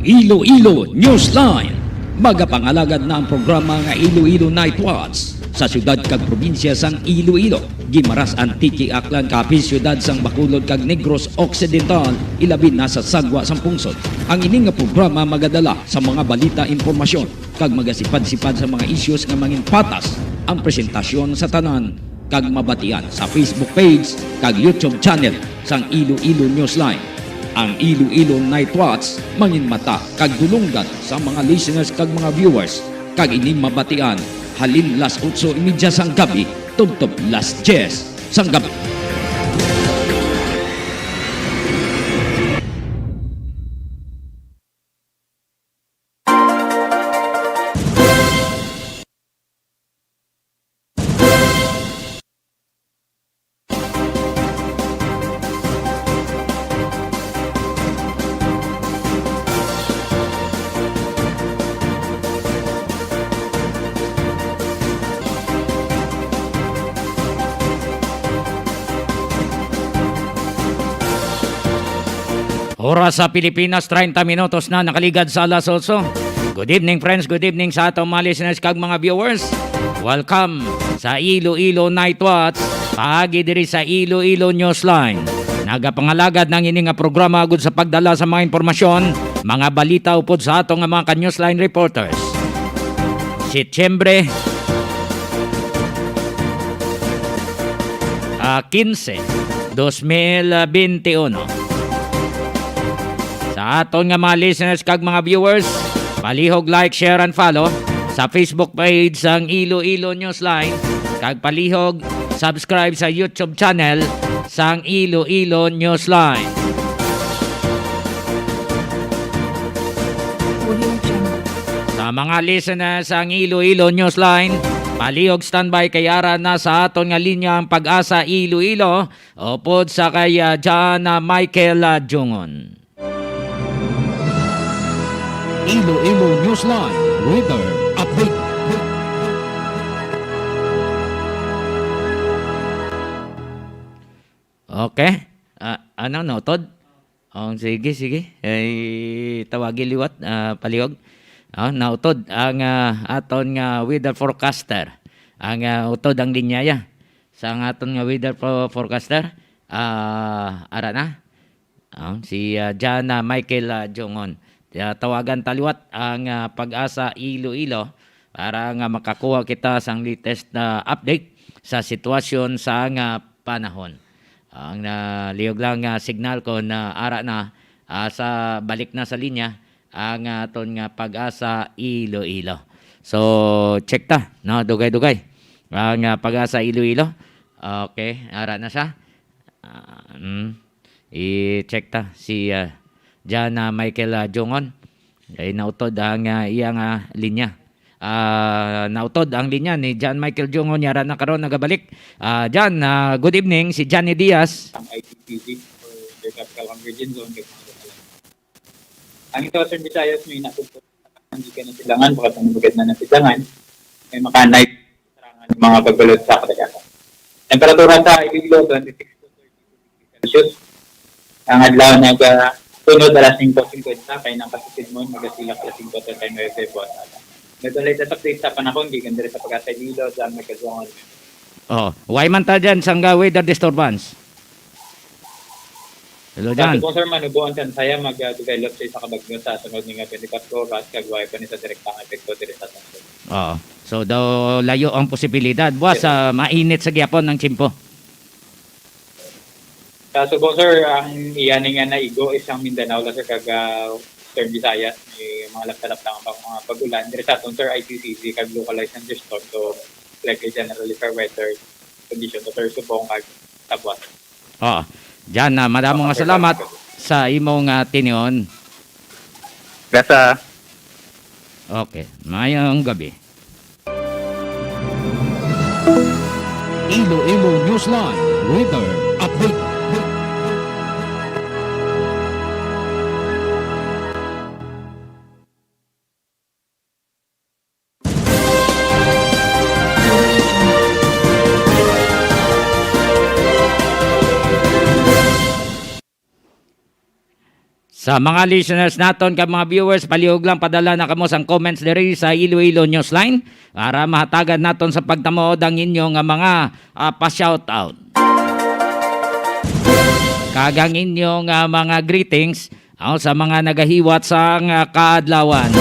Iloilo Newsline. Magapangalagad na ang programa nga Iloilo Night Watch sa syudad kag probinsya sang Iloilo. Gimaras Antique Aklan kapin syudad sang Bacolod kag Negros Occidental ilabi na sa sagwa sang pungsod. Ang ini nga programa magadala sa mga balita, impormasyon kag magasipad-sipad sa mga issues nga mangin patas ang presentasyon sa tanan kag mabatian sa Facebook page kag YouTube channel sang Iloilo Newsline. Ang Iloilo Night Watch mangin mata kag dulunggan sa mga listeners kag mga viewers kag ini mabatian halin las 8:30 sang gabi tubtob las 10 sang gabi. Oras sa Pilipinas, 30 minutos na nakaligad sa alas 8. Good evening friends, good evening sa atong mga listeners kag mga viewers. Welcome sa Iloilo Night Watch, paagi diri sa Iloilo Newsline. Nagapangalagad ng ini nga programa agud sa pagdala sa mga impormasyon, mga balita upod sa atong mga ka-Newsline reporters. Setyembre 15, 2021. Sa aton nga mga listeners kag mga viewers, palihog like, share and follow sa Facebook page sang Iloilo Newsline kag palihog subscribe sa YouTube channel sang Iloilo Newsline. Sa mga listeners sang Iloilo Newsline, palihog standby kay ara na sa aton nga linya ang Pag-asa Iloilo upod sa kay John Michael Jungon. Iloilo Newsline Weather Update. Okay. Ano no, Todd? Sige. Tawagi liwat, palihog. Nautod ang aton nga weather forecaster. Ang utod ang linya ya. Sa aton nga weather forecaster, ara na. Si John Michael Jungon. Tawagan taliwat ang Pag-asa Iloilo para nga makakuha kita sang latest na update sa sitwasyon sa panahon. Ang liyog lang signal ko na ara na sa balik na sa linya ang aton nga Pag-asa Iloilo. So check ta, no, dugay-dugay. Ang Pag-asa Iloilo. Okay, ara na siya. I-check ta si John Michael Jungon ay nautod ang iyang linya. Nautod ang linya ni John Michael Jungon yara na karon nagabalik. John, good evening, si Johnny Diaz. Ang ITPG for the Capital Convergence Zone. Ang ito sa Visayas may natutunan hindi ka na silangan baka tanubagad na nasilangan may makanay sarangan ng mga pagbalot sa katagasan. Temperatura sa Iloilo 26 to 32 degrees Celsius. Ang adlaw tunod alas 5:50 kay nang kasisid mo magasilak alas 5:00 tayo may February. Nagdalay sa update sa panahon gikan diri sa Pag-asa Iloilo sa Magkazongan. Why man ta dyan sang weather disturbance? Hello John. Kung sir manubuan tan saya mag-develop sa kabagyo sa sunod nga 24 oras kag way pa ni sa direktang epekto diri sa tanso. So daw layo ang posibilidad buwas sa mainit sa gyapon ng tiyempo. So po sir, ang iyan nga na igo isang Mindanao la sir kag Eastern Visayas may mga laptalap lang ang mga pag-ulan. Diri sa aton sir ITCC kag localized thunderstorm to likely generally fair weather condition to sir subong kag tabwas. Diyan madamo nga salamat sa imong tinion. Gasa. Okay, mayong gabi. Iloilo Newsline Weather Update. Sa mga listeners naton kag mga viewers, palihog lang padala na kamo sang comments diri sa Iloilo Newsline para mahatagan naton sa pagtamood ang inyong mga pa-shoutout. Kagang inyong mga greetings sa mga nagahiwat sa kaadlawan.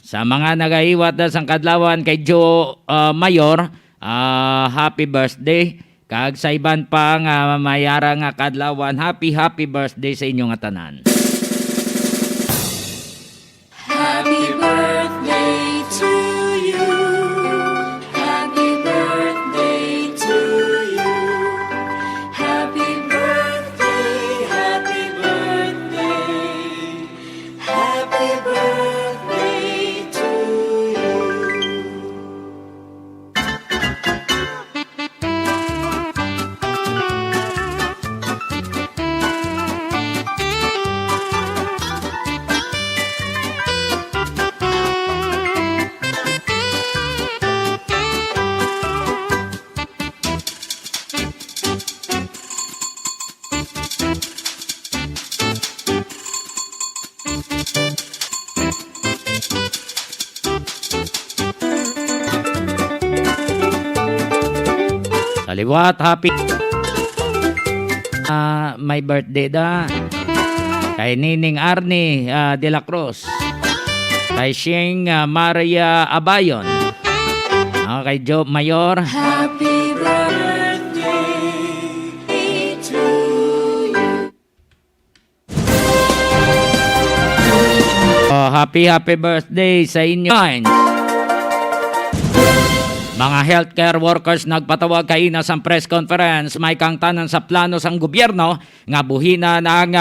Sa mga nagahiwat sa kaadlawan kay Joe Mayor, happy birthday. Kag sa iban pa nga mayara nga kaadlawan, happy birthday sa inyong tanan. Happy birthday to you. Happy birthday to you. Happy birthday, happy birthday. Happy birthday to you. Saliwat, happy my birthday da. Kay Nining Arnie de la Cruz. Kay Shing Maria Abayon. Kay Joe Mayor. Happy birthday to you. Happy birthday sa inyo. Mga healthcare workers nagpatawag kaina sa press conference, may kangtanan sa plano sang gobyerno nga buhina na ang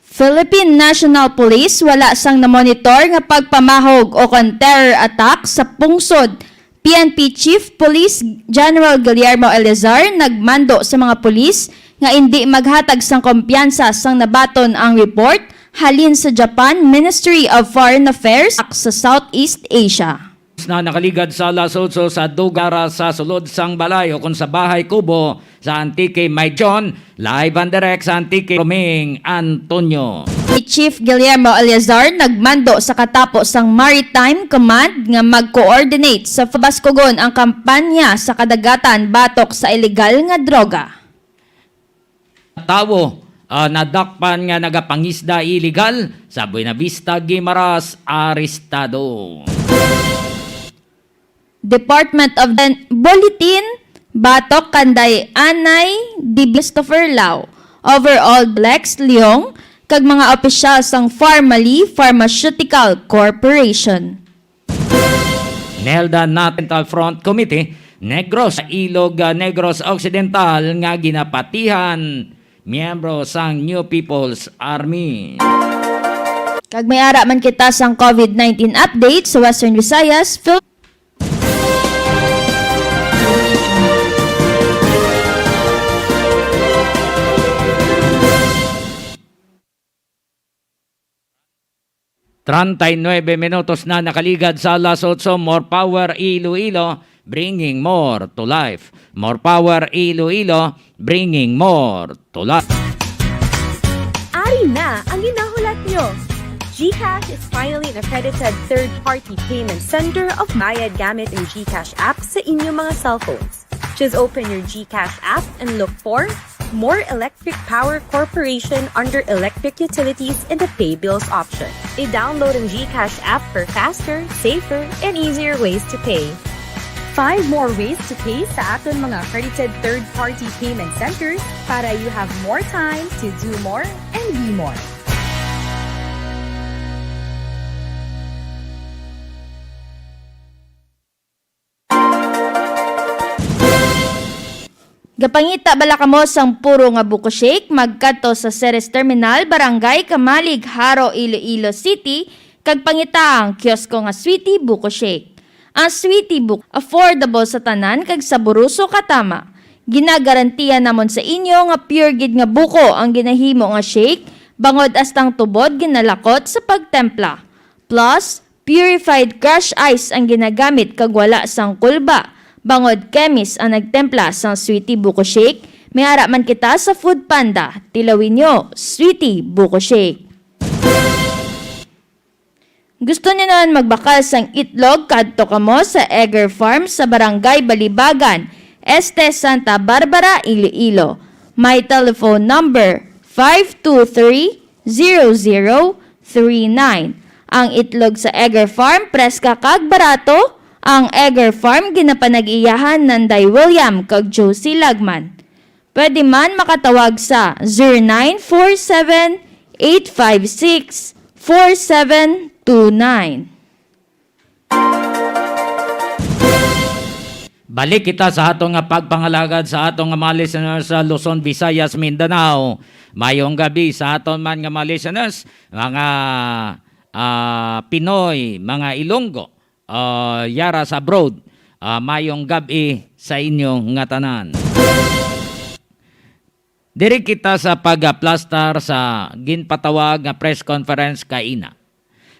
Philippine National Police wala sang na-monitor nga pagpamahog o terror attack sa pungsod. PNP Chief Police General Guillermo Eleazar nagmando sa mga pulis nga hindi maghatag sang kumpiyansa sang nabaton ang report halin sa Japan Ministry of Foreign Affairs sa Southeast Asia. na nakaligad sa Lasotso sa Dugara sa sulod sang balay o kung sa bahay kubo sa Antique May John, live and direct sa Antique Roming Antonio. Chief Guillermo Eleazar nagmando sa katapos sang Maritime Command nga mag-coordinate sa Bascogon ang kampanya sa kadagatan batok sa ilegal nga droga. Tawo nadakpan nga nagapangisda illegal sa Buenavista Guimaras arestado. Department of the Bulletin batok kanday Anay Di Christopher Lau, overall Lex Leong kag mga opisyal sang Pharmally Pharmaceutical Corporation. Nelda National Front Committee Negros sa Ilog Negros Occidental nga ginapatihan miyembro sang New People's Army. Kag may ara man kita sang COVID-19 update sa Western Visayas, Trentay 9 minutos na nakaligad sa alas 8. More power Iloilo, bringing more to life. More power Iloilo, bringing more to life. Ari na ang ginahulat nyo! GCash is finally an accredited third-party payment center of Bayad gamit ang GCash app sa inyong mga cellphones. Just open your GCash app and look for More Electric Power Corporation under Electric Utilities in the Pay Bills option. I-download ang GCash app for faster, safer, and easier ways to pay. 5 more ways to pay sa aton mga accredited third-party payment centers para you have more time to do more and be more. Gapangita bala kamo sang puro nga buko shake magkadto sa Ceres Terminal, Barangay Kamalig, Haro, Iloilo City, kag pangita ang kiosko nga Sweetie Buko Shake. Ang Sweetie Buko affordable sa tanan kag saburuso katama. Ginagarantiya namon sa inyo nga pure gid nga buko ang ginahimo nga shake, bangod astang tubod ginalakot sa pagtempla. Plus, purified crushed ice ang ginagamit kag wala sang kulba. Bangod Chemist ang nagtempla sa Sweetie Buko Shake. May ara man kita sa Food Panda. Tilawin nyo, Sweetie Buko Shake. Gusto niyo naman magbakal sang itlog, kadto kamo sa Egger Farm sa Barangay Balibagan, Este Santa Barbara, Iloilo. My telephone number 523-0039. Ang itlog sa Egger Farm, preska kag barato. Ang Egger Farm ginapanag-iyahan ng Day William kag Josie Lagman. Pwede man makatawag sa 0947-856-4729. Balik kita sa atong nga pagpangalagad sa atong nga mga listeners sa Luzon, Visayas, Mindanao. Mayong gabi sa aton man nga mga listeners, mga Pinoy, mga Ilonggo, yara sa abroad. Mayong gabi sa inyo nga tanan. Diri kita sa pagplastar sa ginpatawag nga press conference kaina.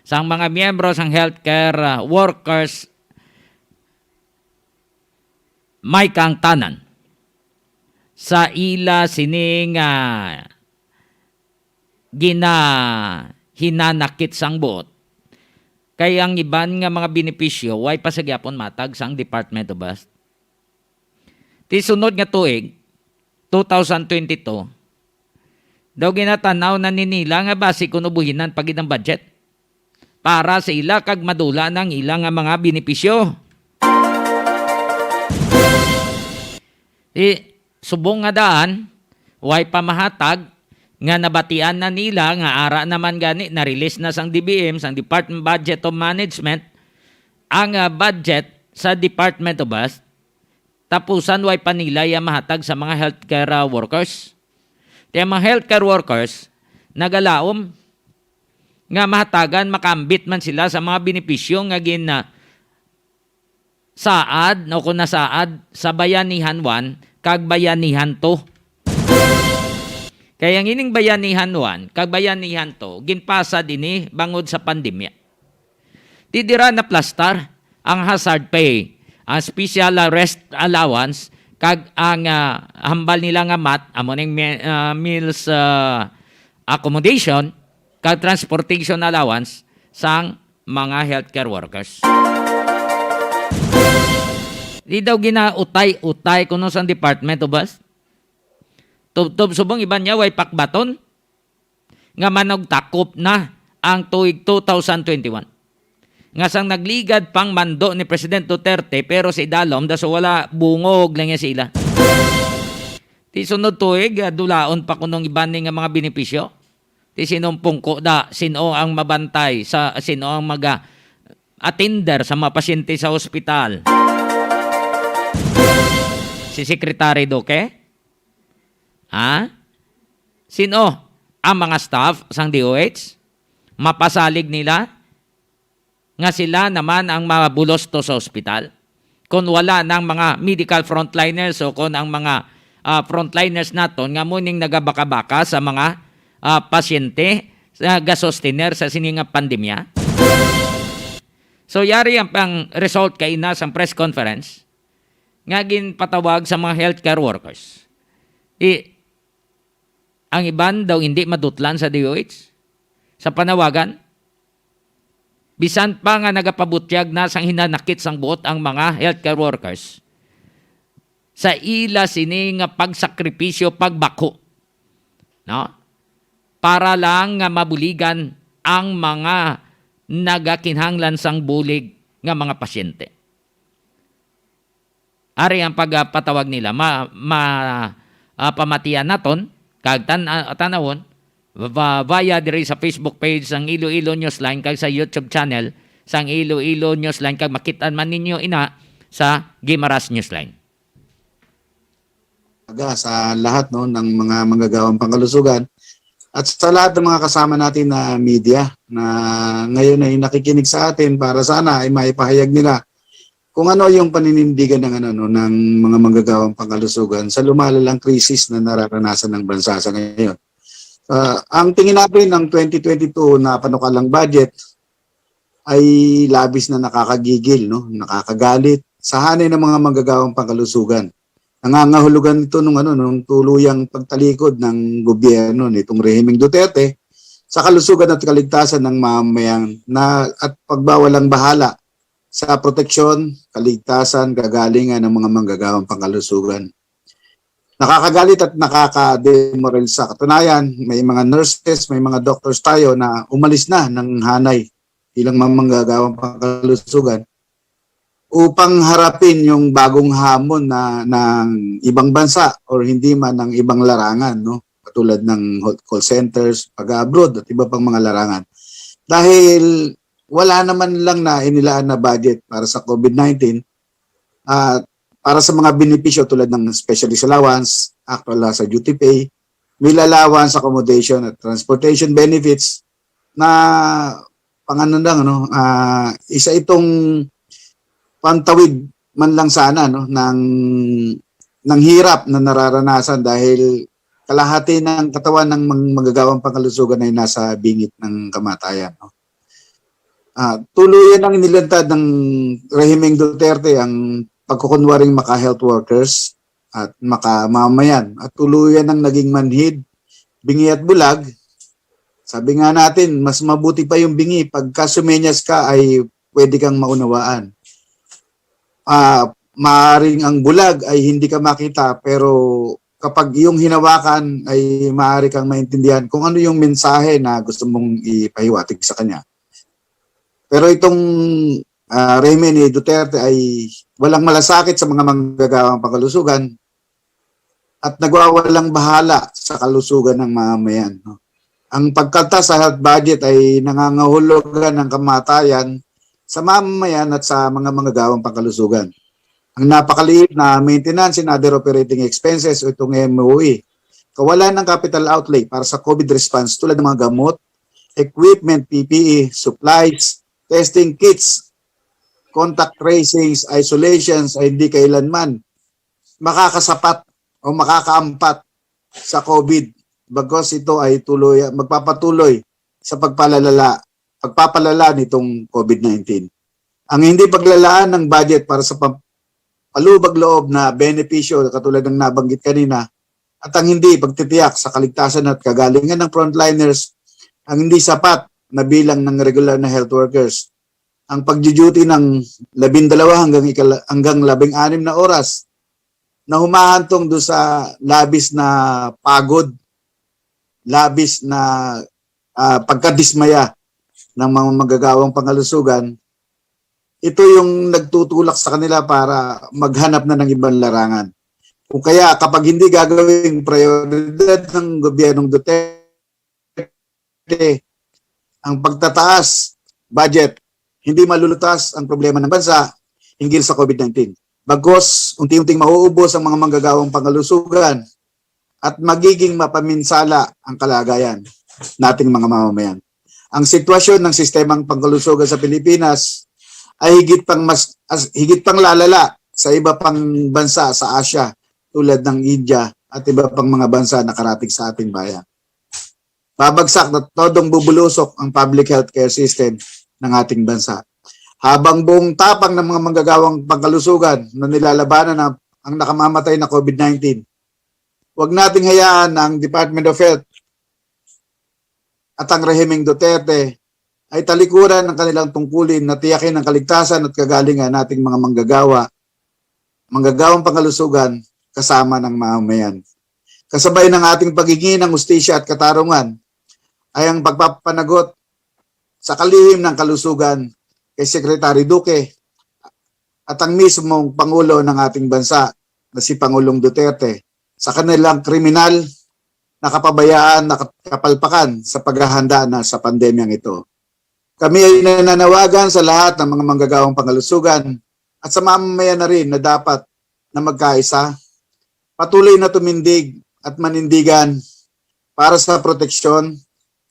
Sang mga miyembro sang healthcare workers may kang tanan sa ila sining hinanakit sang buot. Kaya ang iban nga mga benepisyo way pasagyapon matag sang Department of Health. Ti sunod nga tuig 2022 daw ginatanaw na ninila nga basi kuno buhinan pagid ang budget para sa ila kag madula ng ilang nga mga benepisyo. Subong nga daan, way pamahatag nga nabatian na nila nga ara naman gani na-release na sang DBM, sang Department Budget of Management, ang budget sa Department of Health, tapusan way pa nila yung mahatag sa mga healthcare workers. Kaya mga healthcare workers, nagalaom, nga mahatagan, makambit man sila sa mga benepisyo nga saad, o kung nasaad, sa bayanihan 1, kag bayanihan 2. Kaya ang ining bayanihan 1, kag bayanihan 2, ginpasa din bangod sa pandemya. Tidira na plastar ang hazard pay, ang special rest allowance, kag ang hambal nila nga mat, amoning meals accommodation, kag transportation allowance sang mga healthcare workers. Di daw ginautay-utay kuno sa Department of Health. Tub subong iban niya way pakbaton nga manog takop na ang tuig 2021. Nga sang nagligad pang mando ni President Duterte pero si Dalom daso wala bungog lang niya sila. Ti sunod tuig dulaon pa kunong iban nga mga benepisyo. Ti sinumpong ko da sino ang mabantay sa sino ang attender sa mga pasyente sa ospital. Si Secretary Duque? Sino ang mga staff sang DOH? Mapasalig nila nga sila naman ang mabulos to sa ospital. Kung wala ng mga medical frontliners o kung ang mga frontliners naton nga muning nagabaka-baka sa mga pasyente sa gasostiner sa sininga pandemya. So yari ang pang result kay na sa press conference nga ginpatawag sa mga healthcare workers. Ang iban daw hindi madutlan sa DOH sa panawagan. Bisan pa nga nagapabutyag na sang hinanakit sang buot ang mga healthcare workers sa ila sini nga pagsakripisyo, pagbako. No? Para lang nga mabuligan ang mga nagakinhanglan sang bulig nga mga pasyente. Ari ang pagpatawag nila pamatian naton kag tanawon via diri sa Facebook page sang Iloilo Newsline kag sa YouTube channel sang Iloilo Newsline kag makitaan man ninyo ina sa Gimaras Newsline. Sa lahat ng mga manggagawang pangkalusugan at sa lahat ng mga kasama natin na media na ngayon ay nakikinig sa atin para sana ay maipahayag nila kung ano yung paninindigan ng ng mga manggagawang pangkalusugan sa lumalalang krisis na nararanasan ng bansa sa ngayon. Ang tingin natin ng 2022 na panukalang budget ay labis na nakakagigil, nakakagalit sa hanay ng mga manggagawang pangkalusugan. Nangangahulugan ito nung tuluyang pagtalikod ng gobyerno nitong rehimeng Duterte sa kalusugan at kaligtasan ng mamamayan at pagbawalang bahala sa proteksyon, kaligtasan, kagalingan ng mga manggagawang pangkalusugan. Nakakagalit at nakaka-demoral sa katunayan, may mga nurses, may mga doctors tayo na umalis na ng hanay bilang mga manggagawang pangkalusugan upang harapin yung bagong hamon ng ibang bansa or hindi man ng ibang larangan, no? Katulad ng call centers, pag-abroad at iba pang mga larangan. Dahil wala naman lang na inilaan na budget para sa COVID-19 at para sa mga benepisyo tulad ng specialist allowance, actual sa duty pay, meal allowance, accommodation at transportation benefits na isa itong pantawid man lang sana ng hirap na nararanasan dahil kalahati ng katawan ng manggagawang pangkalusugan ay nasa bingit ng kamatayan. No? Tuluyan ang inilantad ng rehimeng Duterte ang pagkukunwaring maka-health workers at makamamayan at tuluyan ang naging manhid, bingi at bulag. Sabi nga natin, mas mabuti pa yung bingi pagka sumenyas ka ay pwede kang maunawaan. Maaring ang bulag ay hindi ka makita pero kapag yung hinawakan ay maaari kang maintindihan kung ano yung mensahe na gusto mong ipahiwatig sa kanya. Pero itong rehime ni Duterte ay walang malasakit sa mga manggagawang pangkalusugan at nagwawalang bahala sa kalusugan ng mamamayan. No? Ang pagkaltas sa health budget ay nangangahulugan ng kamatayan sa mamamayan at sa mga manggagawang pangkalusugan. Ang napakaliit na maintenance and other operating expenses o itong MOE, kawalan ng capital outlay para sa COVID response tulad ng mga gamot, equipment, PPE, supplies, testing kits, contact tracings, isolations ay hindi kailanman makakasapat o makakaampat sa COVID bagos ito ay magpapatuloy sa pagpapalala nitong COVID-19. Ang hindi paglalaan ng budget para sa palubag loob na benepisyo katulad ng nabanggit kanina at ang hindi pagtitiyak sa kaligtasan at kagalingan ng frontliners, ang hindi sapat na bilang ng regular na health workers, ang pagduduty ng 12 hanggang 16 na oras na humahantong doon sa labis na pagod, labis na pagkadismaya ng mga magagawang pangkalusugan, ito yung nagtutulak sa kanila para maghanap na ng ibang larangan. Kung kaya kapag hindi gagawing prioridad ng gobyernong Duterte ang pagtataas budget, hindi malulutas ang problema ng bansa hinggil sa COVID-19. Bagos, unti-unting mauubos ang mga manggagawang pangkalusugan at magiging mapaminsala ang kalagayan nating mga mamamayan. Ang sitwasyon ng sistemang pangkalusugan sa Pilipinas ay higit pang lalala sa iba pang bansa sa Asia tulad ng India at iba pang mga bansa na karating sa ating bayan. Babagsak na todong bubulusok ang public healthcare system ng ating bansa. Habang buong tapang ng mga manggagawang pangkalusugan na nilalabanan ang nakamamatay na COVID-19, huwag nating hayaan na ang Department of Health at ang rehimeng Duterte ay talikuran ng kanilang tungkulin na tiyakin ang kaligtasan at kagalingan nating mga manggagawang pangkalusugan kasama ng mamamayan. Kasabay ng ating pagiging ng hustisya at katarungan ay ang pagpapanagot sa kalihim ng kalusugan kay Secretary Duque at ang mismong Pangulo ng ating bansa na si Pangulong Duterte sa kanilang kriminal na kapabayaan na kapalpakan sa paghahanda na sa pandemyang ito. Kami ay nananawagan sa lahat ng mga manggagawang pangkalusugan at sa mamamayan na rin na dapat na magkaisa, patuloy na tumindig at manindigan para sa proteksyon,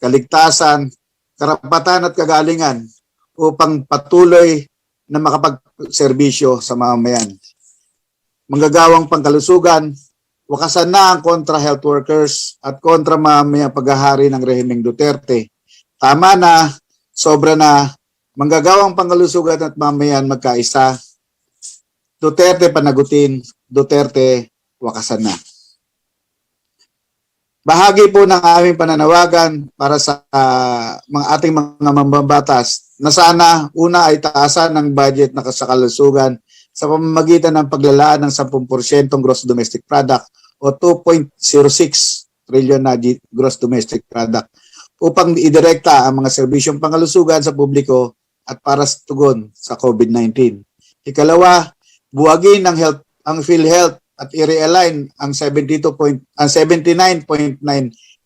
kaligtasan, karapatan at kagalingan upang patuloy na makapagserbisyo sa mamamayan. Manggagawang pangkalusugan, wakasan na ang kontra health workers at kontra mamamayang paghahari ng rehimeng Duterte. Tama na, sobra na, manggagawang pangkalusugan at mamamayan magkaisa. Duterte panagutin, Duterte wakasan na. Bahagi po ng aming pananawagan para sa mga ating mga mambabatas na sana una ay taasan ng budget na sa kalusugan sa pamamagitan ng paglalaan ng 10% gross domestic product o 2.06 trillion na gross domestic product upang idirekta ang mga serbisyong pangkalusugan sa publiko at para sa tugon sa COVID-19. Ikalawa, buwagin ang PhilHealth at i-realign ang 79.9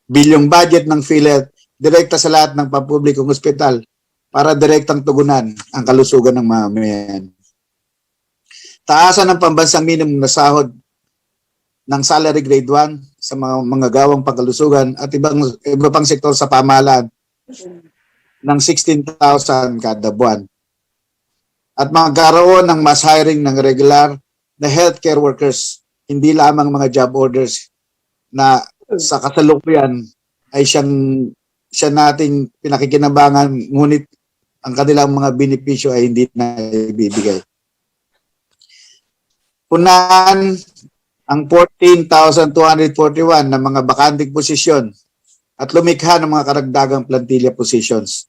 bilyong budget ng PhilHealth direkta sa lahat ng pampublikong ospital para direktang tugunan ang kalusugan ng mamamayan. Taasan ng pambansang minimum na sahod ng salary grade 1 sa mga gawang pangkalusugan at iba pang sektor sa pamahalaan ng 16,000 kada buwan. At magkaroon ng mass hiring ng regular na healthcare workers, hindi lamang mga job orders na sa kasalukuyan ay siya nating pinakikinabangan, ngunit ang kanilang mga benepisyo ay hindi na ibibigay. Punan ang 14,241 na mga bakanting posisyon at lumikha ng mga karagdagang plantilla positions.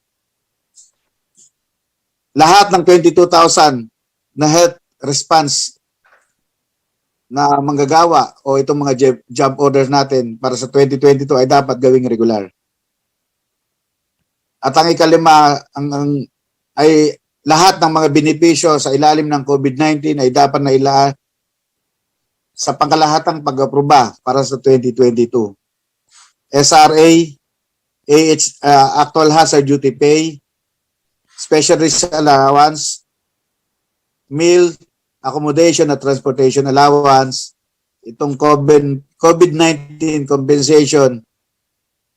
Lahat ng 22,000 na health response na manggagawa o itong mga job orders natin para sa 2022 ay dapat gawing regular. At ang ikalima, ay lahat ng mga benepisyo sa ilalim ng COVID-19 ay dapat na ilaan sa pangkalahatang pag-aproba para sa 2022. SRA, Actual Hazard Duty Pay, Special Risk Allowance, Meal, Accommodation at Transportation Allowance, itong COVID-19 compensation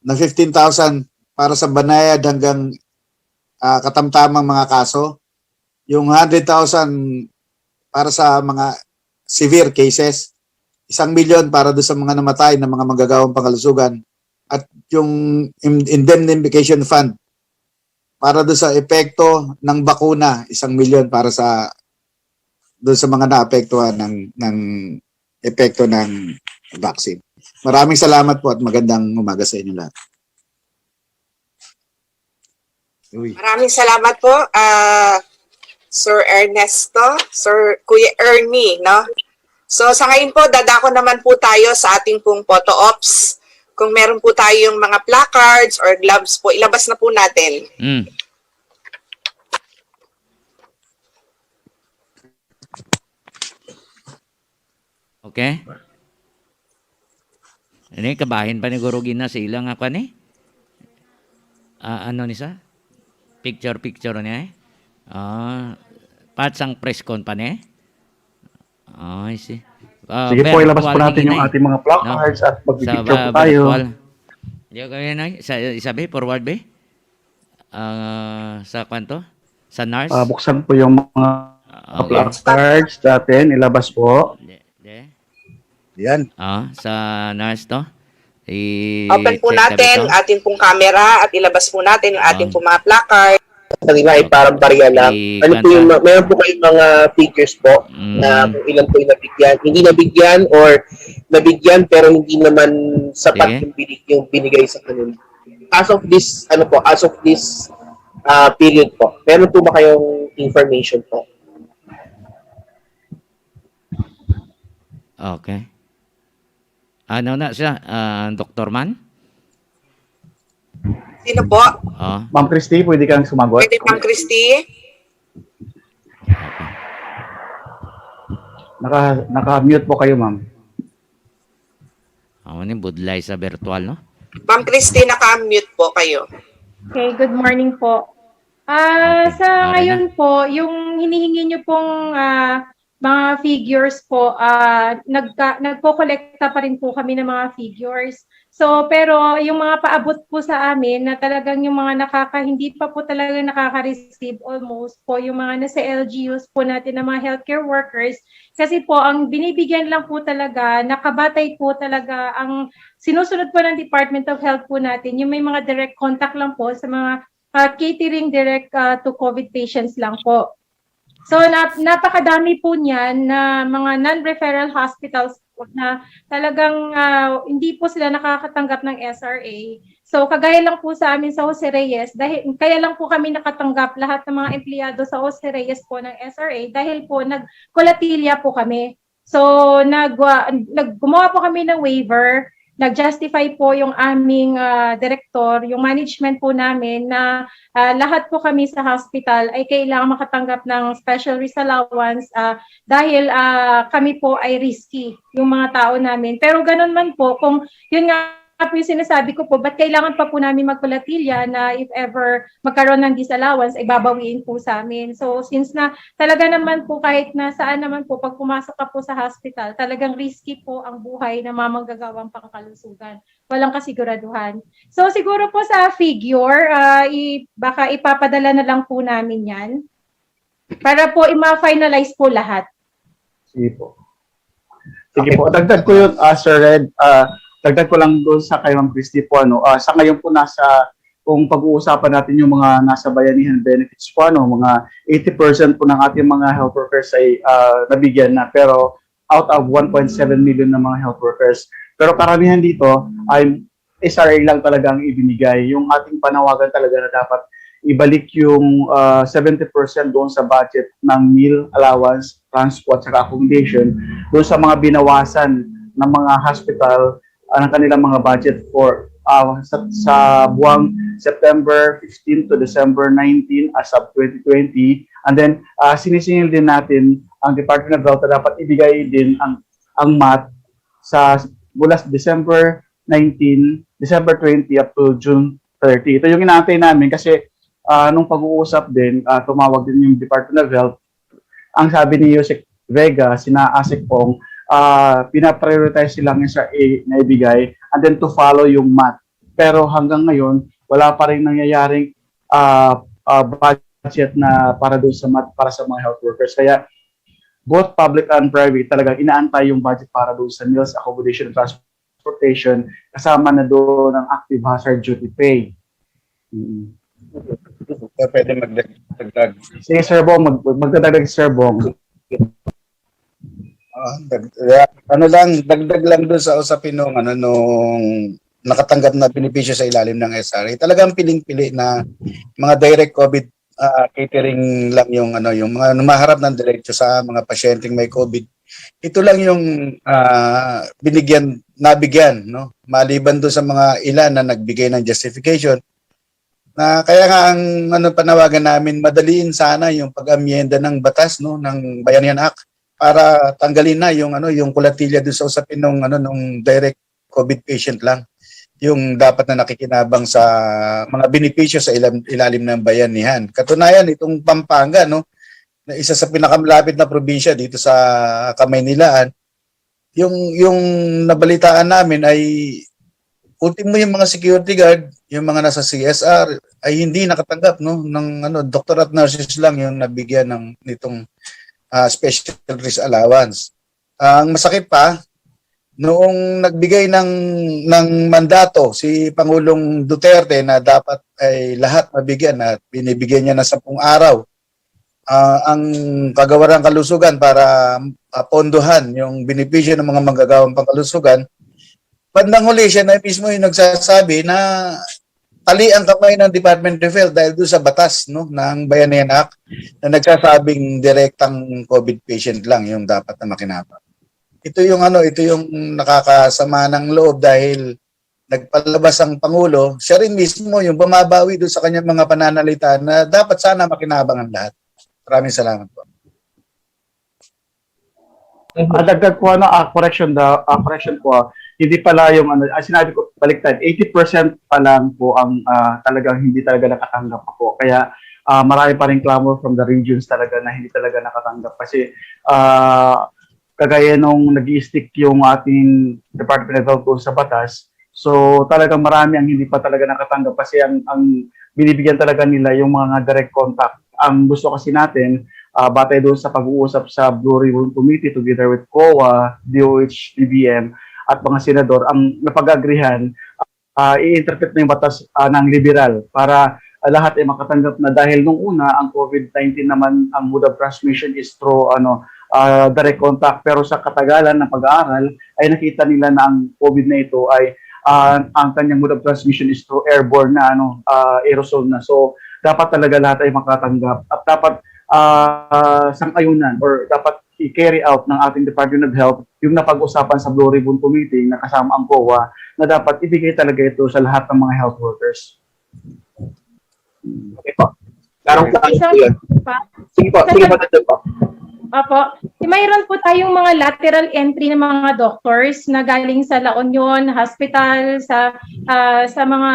na 15,000 para sa banayad hanggang katamtamang mga kaso, yung 100,000 para sa mga severe cases, 1,000,000 para doon sa mga namatay na mga manggagawang pangkalusugan, at yung indemnification fund para doon sa epekto ng bakuna, 1,000,000 para sa doon sa mga naapektuhan ng epekto ng vaccine. Maraming salamat po at magandang umaga sa inyo lahat. Maraming salamat po, Sir Ernesto, Sir Kuya Ernie, no? So sa ngayon po, dadako naman po tayo sa ating pong photo ops. Kung meron po tayong mga placards or gloves po, ilabas na po natin. Okay? Ini kabahin pa ni Guru Gina sa ilang ako ni? Ano ni sa? Picture niya eh. Patsang press con pa ni? I see. Sige po, ilabas po natin yung ating mga placards at mag-picture po tayo. Hindi ko yun ay. Isabi, forward ba? Sa kwanto? Sa NARS? Buksan po yung mga placards natin, ilabas po. Yan. Sa NARS to? Open po natin ating pong camera at ilabas po natin yung ating pong mga placard. Kanila ay parang barya lang. Ano po yung, meron po kayong mga figures po na kung ilan po yung nabigyan. Hindi nabigyan or nabigyan pero hindi naman sapat yung binigay sa kanila. As of this, period po, meron po ba kayong information po? Okay. Ano na siya? Dr. Man? Sino po? Ma'am Christy, pwede kang sumagot? Pwede, Ma'am Christy? Naka-mute po kayo, ma'am. Ako ni budlay sa virtual, no? Ma'am Christy, naka-mute po kayo. Okay, good morning po. Sa ngayon po, yung hinihingi niyo pong mga figures po, nagko-kolekta pa rin po kami ng mga figures. So, pero yung mga paabot po sa amin na talagang yung mga hindi pa po talaga nakaka-receive almost po, yung mga nasa LGUs po natin na mga healthcare workers, kasi po ang binibigyan lang po talaga, nakabatay po talaga, ang sinusunod po ng Department of Health po natin, yung may mga direct contact lang po sa mga catering direct to COVID patients lang po. So napakadami po niyan na mga non-referral hospitals po na talagang hindi po sila nakakatanggap ng SRA. So kagaya lang po sa amin sa Jose Reyes, dahil kaya lang po kami nakatanggap lahat ng mga empleyado sa Jose Reyes po ng SRA dahil po nagkolatilya po kami. So gumawa po kami ng waiver, nag-justify po yung aming director, yung management po namin na lahat po kami sa hospital ay kailangan makatanggap ng special risk allowance dahil kami po ay risky, yung mga tao namin. Pero ganun man po, kung yun nga po yung sinasabi ko po, ba't kailangan pa po namin magkolatilya na if ever magkaroon ng disallowance, ay babawiin po sa amin. So since na talaga naman po kahit na saan naman po, pag pumasok ka po sa hospital, talagang risky po ang buhay ng mga manggagawang pangkalusugan. Walang kasiguraduhan. So siguro po sa figure, baka ipapadala na lang po namin yan para po i-finalize po lahat. Sige po. Sige po. Dagdag ko yun, Sir Red. Dagdag ko lang doon sa kay Ma'am Christy po, sa ngayon po kung pag-uusapan natin yung mga nasa bayanihan benefits po, mga 80% po ng ating mga health workers ay nabigyan na, pero out of 1.7 million na mga health workers. Pero karamihan dito ay SRA lang talaga ang ibinigay. Yung ating panawagan talaga na dapat ibalik yung 70% doon sa budget ng meal allowance, transport, saka accommodation doon sa mga binawasan ng mga hospital ng kanilang mga budget for sa buwang September 15 to December 19 as of 2020. And then sinisingil din natin ang Department of Health na dapat ibigay din ang MAT mula December 19, December 20 up to June 30. Ito yung inaantay namin kasi nung pag-uusap din, tumawag din yung Department of Health. Ang sabi ni Yusek Vega, sina Asik Pong, pinaprioritize silang sa na ibigay and then to follow yung MAT. Pero hanggang ngayon, wala pa rin nangyayaring budget na para doon sa MAT para sa mga health workers. Kaya both public and private talagang inaantay yung budget para doon sa meals, accommodation, and transportation kasama na doon ang active hazard duty pay. Pwede magdagdag. Sige, Sir Bong, magdadagdag Sir Bong. Dagdag lang doon sa usapin nung nakatanggap na benepisyo sa ilalim ng SRA. Talagang piling-pili na mga direct COVID catering lang yung mga numaharap ng diretso sa mga pasyenteng may COVID. Ito lang yung nabigyan, no? Maliban doon sa mga ilan na nagbigay ng justification. Na kaya nga ang panawagan namin, madaliin sana yung pag-amyenda ng batas, no, ng Bayanihan Act para tanggalin na yung kolatilya doon sa usapin nung direct COVID patient lang. Yung dapat na nakikinabang sa mga benepisyo sa ilalim ng bayanihan. Katunayan, itong Pampanga, no, na isa sa pinakamalapit na probinsya dito sa Kamaynilaan, yung nabalitaan namin ay ultimo yung mga security guard, yung mga nasa CSR ay hindi nakatanggap, no, ng doctor at nurses lang yung nabigyan nitong special risk allowance. Ang masakit pa, noong nagbigay ng mandato si Pangulong Duterte na dapat ay lahat mabigyan at binibigyan niya na 10 araw ang Kagawarang Kalusugan para pondohan yung benepisyo ng mga manggagawang pangkalusugan, bandang huli siya na mismo yung nagsasabi na tali ang kamay ng Department of Health dahil doon sa batas, no, ng Bayanihan Act na nagsasabing direktang COVID patient lang yung dapat na makinabang. Ito yung nakakasama ng loob dahil nagpalabas ang Pangulo, siya rin mismo yung bumabawi doon sa kanyang mga pananalita na dapat sana makinabang ang lahat. Maraming salamat po. Dagdag ko correction ko, hindi pala yung sinabi ko baliktad, 80% pa lang po ang talagang hindi talaga nakatanggap po. Kaya marami pa rin clamor from the regions talaga na hindi talaga nakatanggap kasi kagaya nung nag-i-stick yung ating Department of Health sa batas, so talagang marami ang hindi pa talaga nakatanggap kasi ang binibigyan talaga nila yung mga direct contact. Ang gusto kasi natin, batay doon sa pag-uusap sa Blue Ribbon Committee together with COA, DOH, DBM, at mga senador, ang napag-agrihan, i-interpret na yung batas ng liberal para lahat ay makatanggap na dahil nung una ang COVID-19 naman ang mode of transmission is through direct contact, pero sa katagalan ng pag-aaral ay nakita nila na ang COVID na ito ay ang kanyang mode of transmission is through airborne na aerosol na. So dapat talaga lahat ay makatanggap at dapat sang-ayunan or dapat i-carry out ng ating Department of Health yung napag-usapan sa Blue Ribbon Committee na kasama ang COA na dapat ibigay talaga ito sa lahat ng mga health workers. Okay po. Larong plano po yun. Pa- Sige po, Dagdag po. Opo. Mayroon po tayong mga lateral entry ng mga doctors na galing sa La Union Hospital, sa mga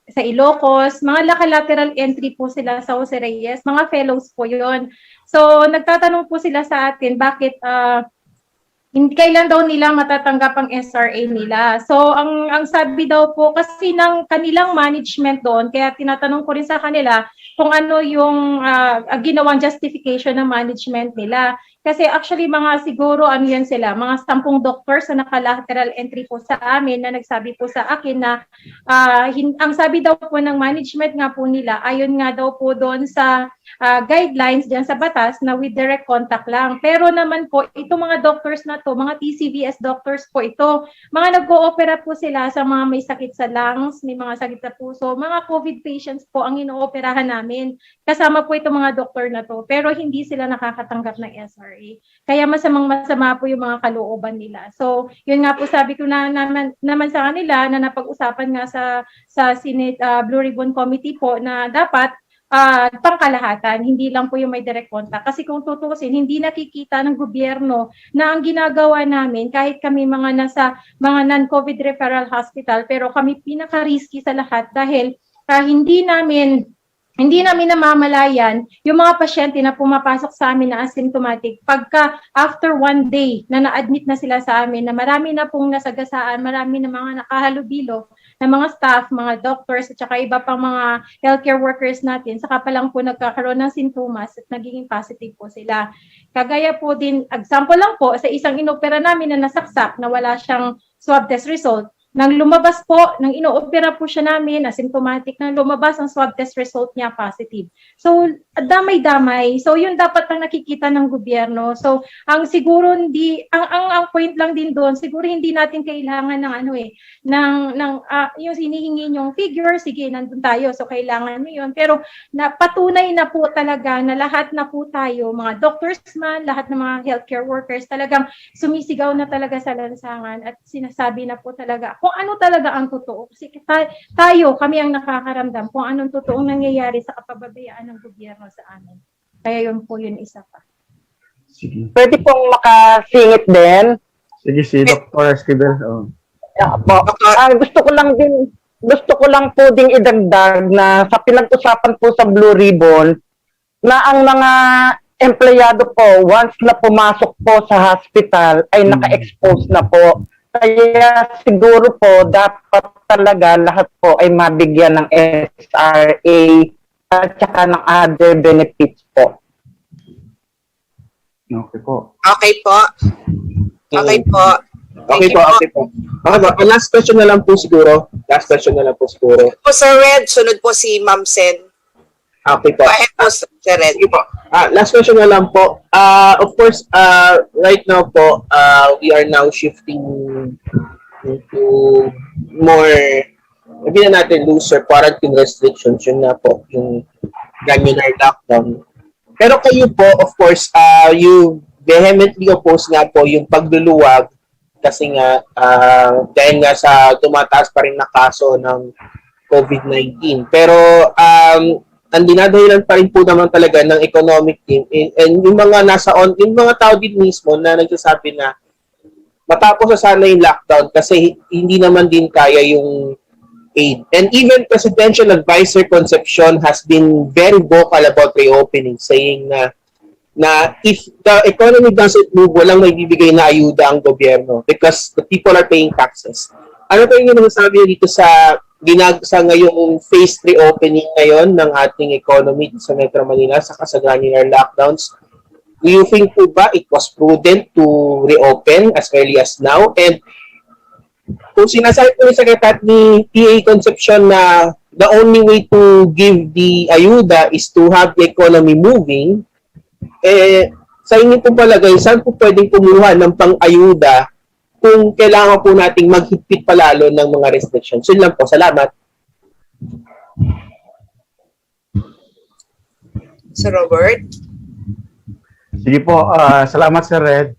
sa Ilocos, mga lateral entry po sila sa Jose Reyes, mga fellows po 'yon. So nagtatanong po sila sa atin bakit hindi kailan daw nila matatanggap ang SRA nila. So ang sabi daw po kasi ng kanilang management doon, kaya tinatanong ko rin sa kanila kung ano yung ginawang justification ng management nila. Kasi actually mga siguro ano yan sila, mga 10 doctors na naka-lateral entry po sa amin na nagsabi po sa akin na ang sabi daw po ng management nga po nila, ayon nga daw po doon sa guidelines diyan sa batas na with direct contact lang. Pero naman po itong mga doctors na to, mga TCVS doctors po ito, mga nag-oopera po sila sa mga may sakit sa lungs, may mga sakit sa puso, mga COVID patients po ang inooperahan namin. Kasama po itong mga doktor na to, pero hindi sila nakakatanggap ng SRA. Kaya masama po yung mga kalooban nila. So, yun nga po sabi ko na naman sa kanila na napag-usapan nga sa Senate Blue Ribbon Committee po na dapat pangkalahatan, hindi lang po yung may direct contact. Kasi kung tutusin, hindi nakikita ng gobyerno na ang ginagawa namin, kahit kami mga nasa mga non-COVID referral hospital, pero kami pinaka-risky sa lahat dahil hindi namin namamalayan yung mga pasyente na pumapasok sa amin na asymptomatic pagka after 1 day na na-admit na sila sa amin na marami na pong nasagasaan, marami na mga nakahalubilo na mga staff, mga doctors at saka iba pang mga healthcare workers natin, saka pa lang po nagkakaroon ng sintomas at nagiging positive po sila. Kagaya po din, example lang po, sa isang inopera namin na nasaksak na wala siyang swab test result, nang lumabas po, nang inoopera po siya namin, asymptomatic, nang lumabas ang swab test result niya positive. So, damay-damay. So, yun dapat ang nakikita ng gobyerno. So, ang siguro hindi, ang point lang din doon, siguro hindi natin kailangan ng yung hinihingi yung figure, sige, nandun tayo, so kailangan mo yun. Pero, patunay na po talaga na lahat na po tayo, mga doctors man, lahat ng mga healthcare workers, talagang sumisigaw na talaga sa lansangan at sinasabi na po talaga kung ano talaga ang totoo. Kasi tayo, kami ang nakakaramdam kung anong totoong nangyayari sa kapababayaan ng gobyerno sa amin. Kaya yun po yun isa pa. Sige. Pwede pong makasingit din. Sige, si Dr. Esquivel. Oh. Gusto ko lang po ding idagdag na sa pinag-usapan po sa Blue Ribbon na ang mga empleyado po once na pumasok po sa hospital ay naka-expose na po. Kaya siguro po dapat talaga lahat po ay mabigyan ng SRA at saka ng other benefits po. Okay po. Okay po. Okay po. Okay po. Last question na lang po siguro. Po, Sir Red, sunod po si Ma'am Sen. Okay po. Go ahead po, Sir Red. Sige po. Last question na lang po. Of course, right now po, we are now shifting into more, sabihin na natin, looser quarantine restrictions. Yun na po, yung granular lockdown. Pero kayo po, of course, you vehemently oppose nga po yung pagluluwag kasi nga, dahil nga sa tumataas pa rin na kaso ng COVID-19. Pero, ang dinadahilan pa rin po naman talaga ng economic team and yung mga yung mga tao din mismo na nagsasabi na matapos na sana yung lockdown kasi hindi naman din kaya yung aid. And even Presidential Advisor Concepcion has been very vocal about reopening, saying na if the economy doesn't move, walang may bibigay na ayuda ang gobyerno because the people are paying taxes. Ano po yung nasasabi dito sa ngayong phase 3 opening ngayon ng ating economy sa Metro Manila sa granular lockdowns? Do you think po ba it was prudent to reopen as early as now? And kung sinasabi po ni Secretary ni PA Concepcion na the only way to give the ayuda is to have the economy moving, sa inyo po palagay, saan po pwedeng kumuha ng pang-ayuda kung kailangan po nating maghigpit palalo ng mga restrictions? Yun lang po. Salamat. Sir Robert? Sige po, salamat Sir Red.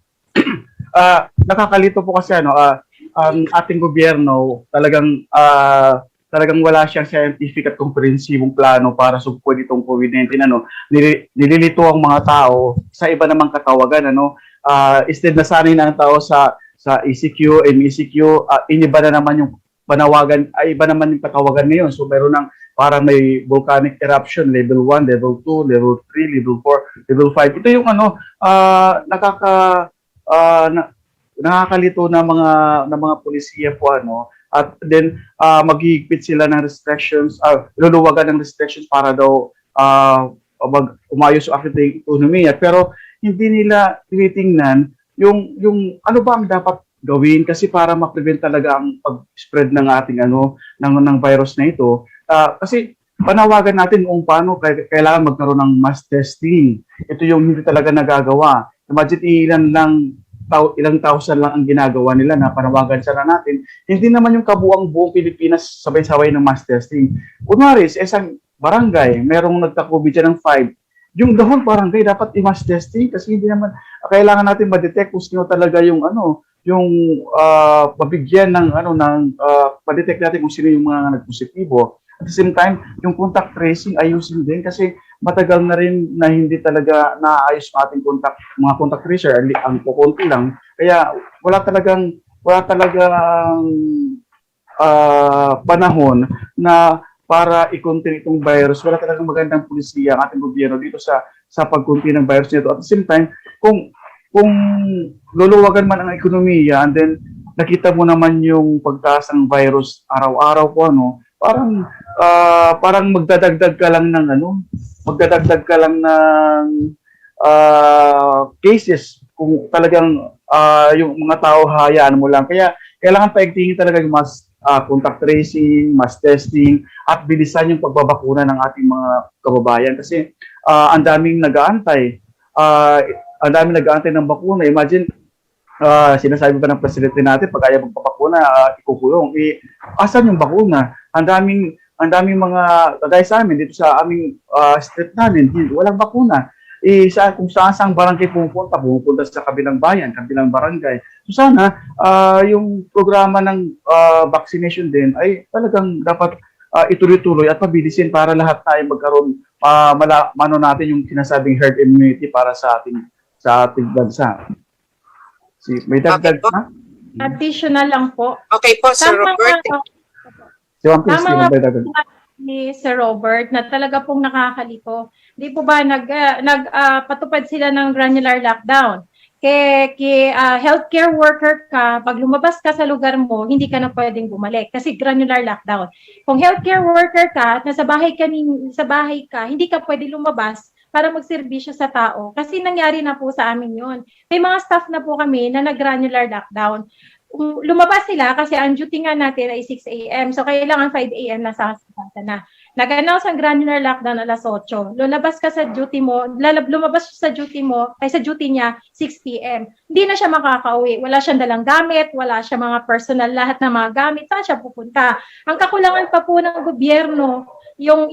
Nakakalito po kasi ang ating gobyerno talagang wala siyang scientific at komprehensibong plano para sugpuin itong COVID-19. Nililito ang mga tao sa iba namang katawagan. Instead na sanay na ang tao sa ECQ, MECQ, iniba na naman yung panawagan, iba naman yung katawagan ngayon. So meron ng parang may volcanic eruption, level 1, level 2, level 3, level 4, level 5. Ito yung nakakalito na mga pulisiya po at then maghihigpit sila ng restrictions, luluwagan ng restrictions para daw umayos ang ating ekonomiya, pero hindi nila tinitingnan yung ano ba ang dapat gawin kasi para ma-prevent talaga ang pag-spread ng ating ng virus na ito. Kasi panawagan natin kung paano kailangan magkaroon ng mass testing. Ito yung hindi talaga nagagawa. Imagine ilang thousand lang ang ginagawa nila na panawagan sana natin. Hindi naman yung buong Pilipinas sabay-sabay ng mass testing. Kunwari, sa isang barangay, merong nagka-COVID dyan ng 5. Yung the whole barangay dapat i-mass testing kasi hindi naman kailangan natin ma-detect kung sino talaga yung mabigyan ng ma-detect natin kung sino yung mga nagpositibo. At the same time, yung contact tracing ayusin din kasi matagal na rin na hindi talaga naayos ang ating mga contact tracer, ang kukunti lang. Kaya wala talagang panahon na para i-contain itong virus. Wala talagang magandang pulisiya ang ating gobyerno dito sa pag-contain ng virus nito. At the same time, kung luluwagan man ang ekonomiya and then nakita mo naman yung pagtaas ng virus araw-araw po parang magdadagdag ka lang ng cases kung talagang yung mga tao hayaan mo lang. Kaya kailangan paigtingin talaga yung mass contact tracing, mass testing, at bilisan yung pagbabakuna ng ating mga kababayan kasi ang daming nag-aantay. Ang daming nag-aantay ng bakuna. Imagine, sinasabi pa ng presidente natin, pag ayaw magpapakuna, ikukulong. Asan yung bakuna? Ang daming mga, kagaya sa amin, dito sa aming street namin, walang bakuna. Kung saan barangay pupunta sa kabilang bayan, kabilang barangay. So sana, yung programa ng vaccination din ay talagang dapat ituloy-tuloy at pabilisin para lahat tayo magkaroon, mano natin yung sinasabing herd immunity para sa ating bansa. May dagdag na? Additional lang po. Okay po, Sir Robert. Si Juan Cristi, may dagdag. Ni Sir Robert na talaga pong nakakalito. Di po ba patupad sila ng granular lockdown? Healthcare worker ka, pag lumabas ka sa lugar mo, hindi ka na pwedeng bumalik kasi granular lockdown. Kung healthcare worker ka, nasa bahay ka, hindi ka pwedeng lumabas para magserbisyo sa tao. Kasi nangyari na po sa amin yun. May mga staff na po kami na nag-granular lockdown. Lumabas sila kasi ang duty nga natin ay 6 a.m. So, kailangan 5 a.m. nasa hospital na. Nag-announce ang granular lockdown alas 8. Lumabas sa duty niya 6 p.m. Hindi na siya makakauwi. Wala siyang dalang gamit, wala siya mga personal, lahat ng mga gamit. Saan siya pupunta? Ang kakulangan pa po ng gobyerno, yung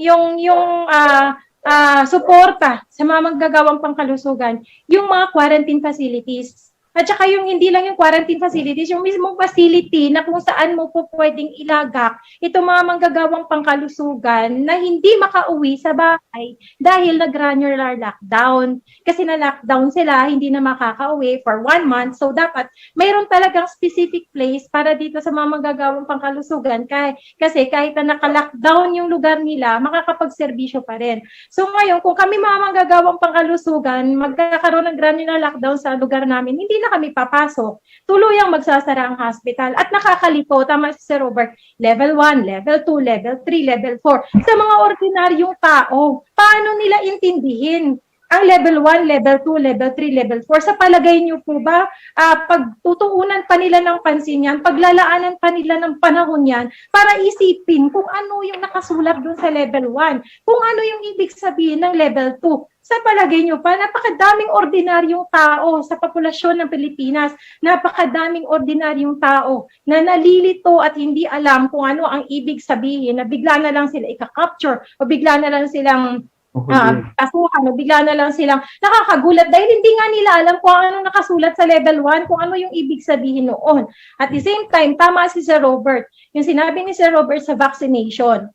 suporta sa mga manggagawang pangkalusugan, yung mga quarantine facilities. At saka yung hindi lang yung quarantine facilities, yung mismong facility na kung saan mo po pwedeng ilagak itong mga manggagawang pangkalusugan na hindi makauwi sa bahay dahil nag-granular lockdown. Kasi na-lockdown sila, hindi na makakauwi for 1 month. So dapat mayroon talagang specific place para dito sa mga manggagawang pangkalusugan kasi kahit na naka-lockdown yung lugar nila, makakapagserbisyo pa rin. So ngayon, kung kami mga manggagawang pangkalusugan, magkakaroon ng granular lockdown sa lugar namin, hindi na kami papasok. Tuluyang magsasara ang hospital. At nakakalito, tama si Sir Robert, level 1, level 2, level 3, level 4. Sa mga ordinaryong tao, paano nila intindihin ang level 1, level 2, level 3, level 4. Sa palagay niyo po ba, pagtutuunan pa nila ng pansin yan, paglalaanan pa nila ng panahon yan, para isipin kung ano yung nakasulat dun sa level 1, kung ano yung ibig sabihin ng level 2. Sa palagay niyo pa, napakadaming ordinaryong tao sa populasyon ng Pilipinas, napakadaming ordinaryong tao na nalilito at hindi alam kung ano ang ibig sabihin, na bigla na lang sila ika-capture o bigla na lang silang kasuhan o bigla na lang silang nakakagulat dahil hindi nga nila alam kung ano nakasulat sa level 1, kung ano yung ibig sabihin noon. At the same time, tama si Sir Robert, yung sinabi ni Sir Robert sa vaccination,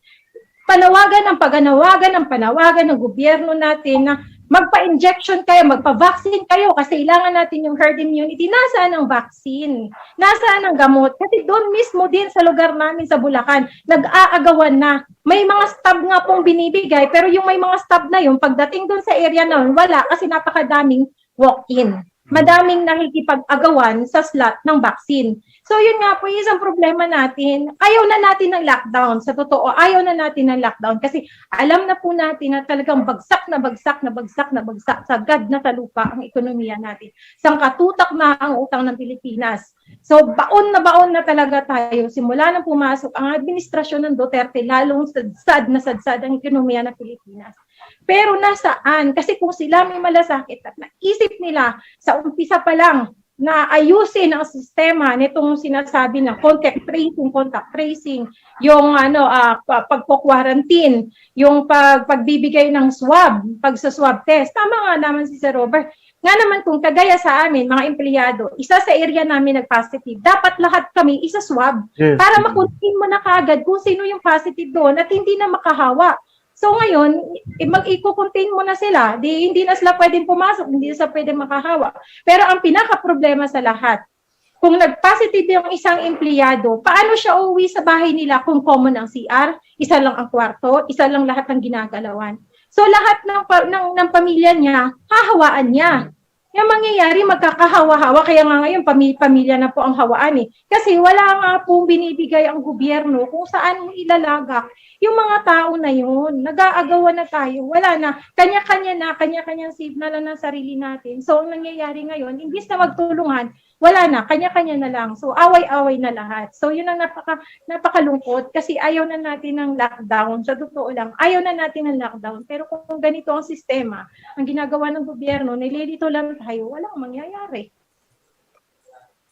panawagan ng gobyerno natin na magpa-injection kayo, magpa-vaccine kayo kasi kailangan natin yung herd immunity. Nasaan ang vaccine? Nasaan ang gamot? Kasi doon mismo din sa lugar namin sa Bulacan, nag-aagawan na. May mga stab nga pong binibigay, pero yung may mga stab na yun, pagdating doon sa area na yun, wala kasi napakadaming walk-in. Madaming nakikipag-agawan sa slot ng vaccine. So yun nga po, isang problema natin. Ayaw na natin ng lockdown. Sa totoo, ayaw na natin ng lockdown kasi alam na po natin na talagang bagsak sagad na sa lupa ang ekonomiya natin. Sangkatutak na ang utang ng Pilipinas. So baon na talaga tayo. Simula nang pumasok ang administrasyon ng Duterte, lalong sadsad ang ekonomiya ng Pilipinas. Pero nasaan? Kasi kung sila may malasakit at naisip nila sa umpisa pa lang na ayusin ang sistema nitong sinasabi na contact tracing, yung pagpo-quarantine, yung pagbibigay ng swab, pagsa-swab test. Tama nga naman si Sir Robert. Nga naman kung kagaya sa amin, mga empleyado, isa sa area namin nag-positive, dapat lahat kami isa-swab para makuntin mo na kaagad kung sino yung positive doon at hindi na makahawa. So ngayon, mag-i-contain mo na sila, hindi na sila pwedeng pumasok, hindi na sila pwedeng makahawa. Pero ang pinaka-problema sa lahat, kung nag-positive yung isang empleyado, paano siya uuwi sa bahay nila kung common ang CR, isa lang ang kwarto, isa lang lahat ng ginagalawan. So lahat ng pamilya niya, hahawaan niya. Yung mangyayari, magkakahawa-hawa, kaya nga ngayon, pamilya na po ang hawaan eh. Kasi wala nga pong binibigay ang gobyerno kung saan mo ilalagak yung mga tao na yun. Nag-aagawan na tayo, wala na, kanya-kanyang save na lang ng sarili natin. So, ang nangyayari ngayon, imbis na magtulungan, wala na, kanya-kanya na lang. So, away-away na lahat. So, yun ang napakalungkot kasi ayaw na natin ng lockdown. Sa totoo lang, ayaw na natin ng lockdown. Pero kung ganito ang sistema, ang ginagawa ng gobyerno, nililito lang tayo, walang mangyayari.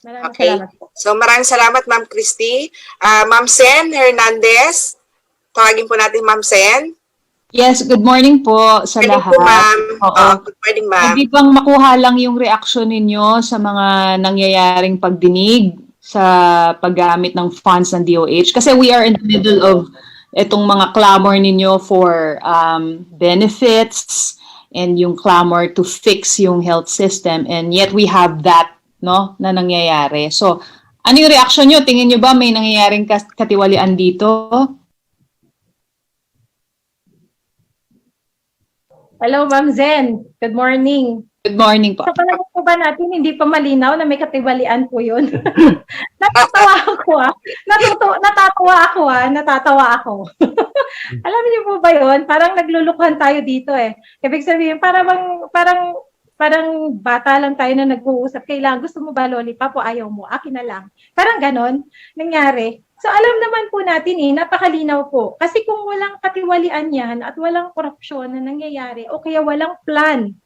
Maraming salamat po. So, maraming salamat, Ma'am Christy. Ma'am Sen Hernandez, tawagin po natin Ma'am Sen. Yes, good morning po sa Good lahat. morning po, ma'am. Oo. Good morning, ma'am. Hindi bang makuha lang yung reaksyon ninyo sa mga nangyayaring pagdinig sa paggamit ng funds ng DOH? Kasi we are in the middle of itong mga clamor ninyo for benefits and yung clamor to fix yung health system, and yet we have that, no, na nangyayari. So, ano yung reaksyon nyo? Tingin nyo ba may nangyayaring katiwalian dito? Hello, Ma'am Zen. Good morning. Good morning po. Sa palagay po ba natin, hindi pa malinaw na may katiwalian po yun? Natatawa ako. Alam niyo po ba yun? Parang naglulukuhan tayo dito eh. Ibig sabihin, parang bata lang tayo na nag-uusap. Kailangan, gusto mo ba lollipop o ayaw mo? Akin na lang. Parang ganon nangyari. So alam naman po natin napakalinaw po. Kasi kung walang katiwalian yan at walang korupsyon na nangyayari o kaya walang plan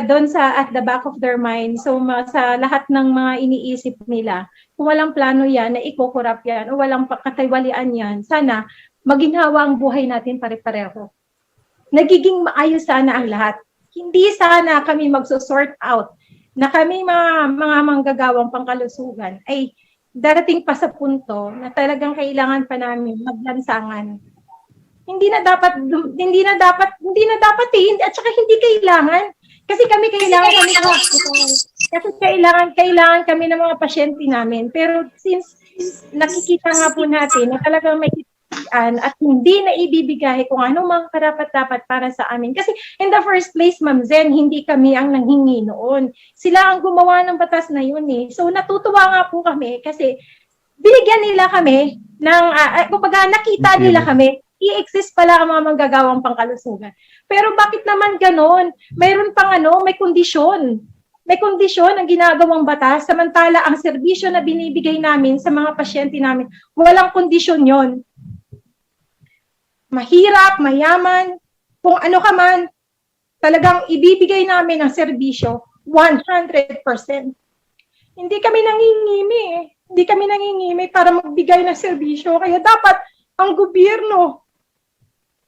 doon at the back of their mind, so sa lahat ng mga iniisip nila, kung walang plano yan na ikokorap yan o walang katiwalian yan, sana maginhawa ang buhay natin pare-pareho. Nagiging maayos sana ang lahat. Hindi sana kami magsusort out na kami mga manggagawang pangkalusugan ay darating pa sa punto na talagang kailangan pa namin maglansangan. Hindi na dapat at saka hindi kailangan. Kasi kami kailangan kami ng mga pasyente namin. Pero since nakikita nga po natin na talagang may at hindi na ibibigay kung anong mga karapat-dapat para sa amin. Kasi in the first place, Ma'am Zen, hindi kami ang nanghingi noon. Sila ang gumawa ng batas na yun eh. So natutuwa nga po kami kasi binigyan nila kami ng, kumbaga nakita nila kami i-exist pala ang mga manggagawang pangkalusugan. Pero bakit naman ganon? Mayroon pang may kondisyon. May kondisyon ang ginagawang batas, samantala ang serbisyo na binibigay namin sa mga pasyente namin, walang kondisyon yon. Mahirap, mayaman, kung ano ka man, talagang ibibigay namin ang serbisyo 100%. Hindi kami nangingimi eh. Hindi kami nangingimi para magbigay ng serbisyo. Kaya dapat ang gobyerno,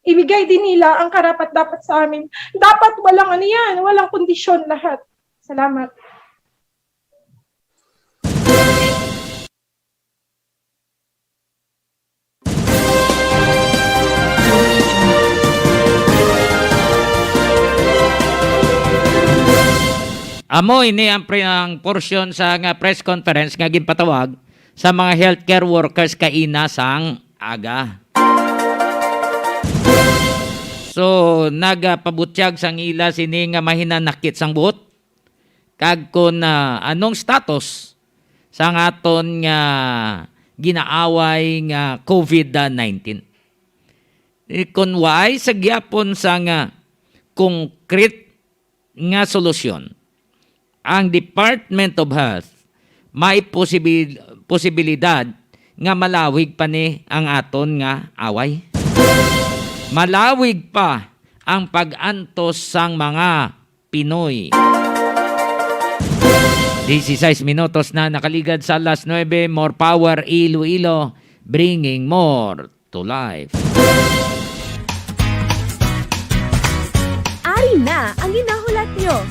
ibigay din nila ang karapat-dapat sa amin. Dapat walang walang kondisyon lahat. Salamat. Amo ini ang portion sa nga press conference nga ginpatawag sa mga healthcare workers kaina sang aga. So nagapabutyag sang ila sini nga mahinanakit sang buot kag kun anong status sang aton nga ginaaway nga COVID-19. Kun why sa gyapon sa nga concrete nga solusyon ang Department of Health may posibilidad nga malawig pa ni ang aton nga away. Malawig pa ang pag-antos sang mga Pinoy. 16 minutos na nakaligad sa alas 9. More power Iloilo, bringing more to life. Ari na ang inahulat nyo.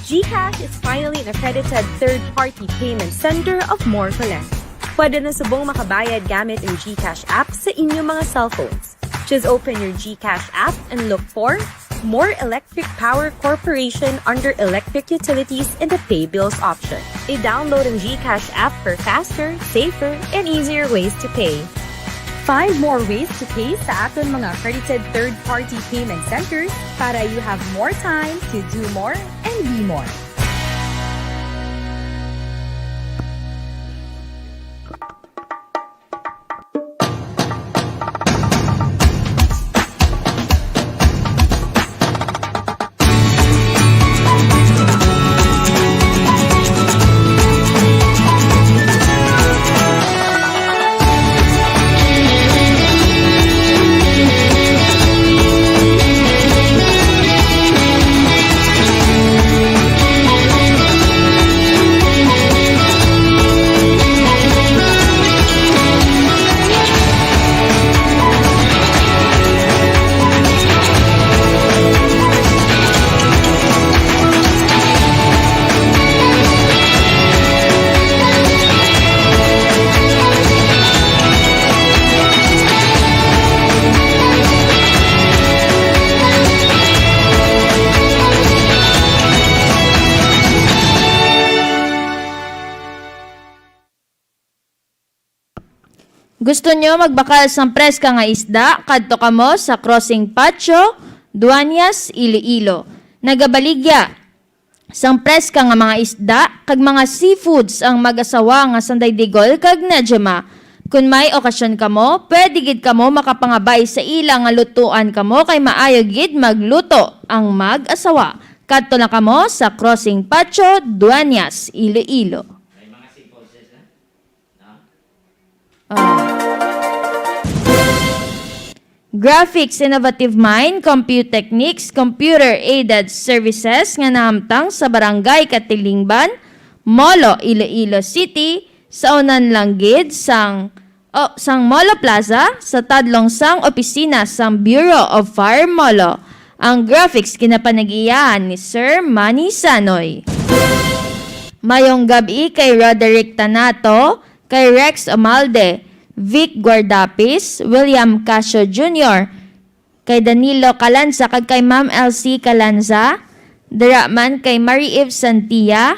GCash is finally an accredited third-party payment center of More Collect. Pwede na subong makabayad gamit ang GCash app sa inyong mga cellphones. Just open your GCash app and look for More Electric Power Corporation under Electric Utilities in the Pay Bills option. I-download ang GCash app for faster, safer, and easier ways to pay. Find more ways to pay sa aton mga accredited third-party payment centers para you have more time to do more and be more. Gusto nyo magbakal sang preska nga isda? Kadto kamo sa Crossing Patio, Duanyas, Iloilo. Nagabaligya sang preska nga mga isda kag mga seafoods ang mag-asawa nga sanday digol kag Nejema. Kung may okasyon kamo, pwede gid kamo makapangabay sa ila nga lutuan kamo kay maayo gid magluto ang mag-asawa. Kadto na kamo sa Crossing Patio, Duanyas, Iloilo. Graphics Innovative Mind, Compute Techniques, Computer-Aided Services nga nahamtang sa Barangay Katilingban, Molo, Iloilo City, sa unan lang gid sang Molo Plaza, sa tadlong sang opisina sang Bureau of Fire Molo. Ang graphics kinapanag-iyahan ni Sir Manny Sanoy. Mayong gabi kay Roderick Tanato, kay Rex Omalde, Vic Guardapis, William Casio Jr., kay Danilo Calanza, kag kay Ma'am LC Calanza, Diraman kay Marie-Eve Santia,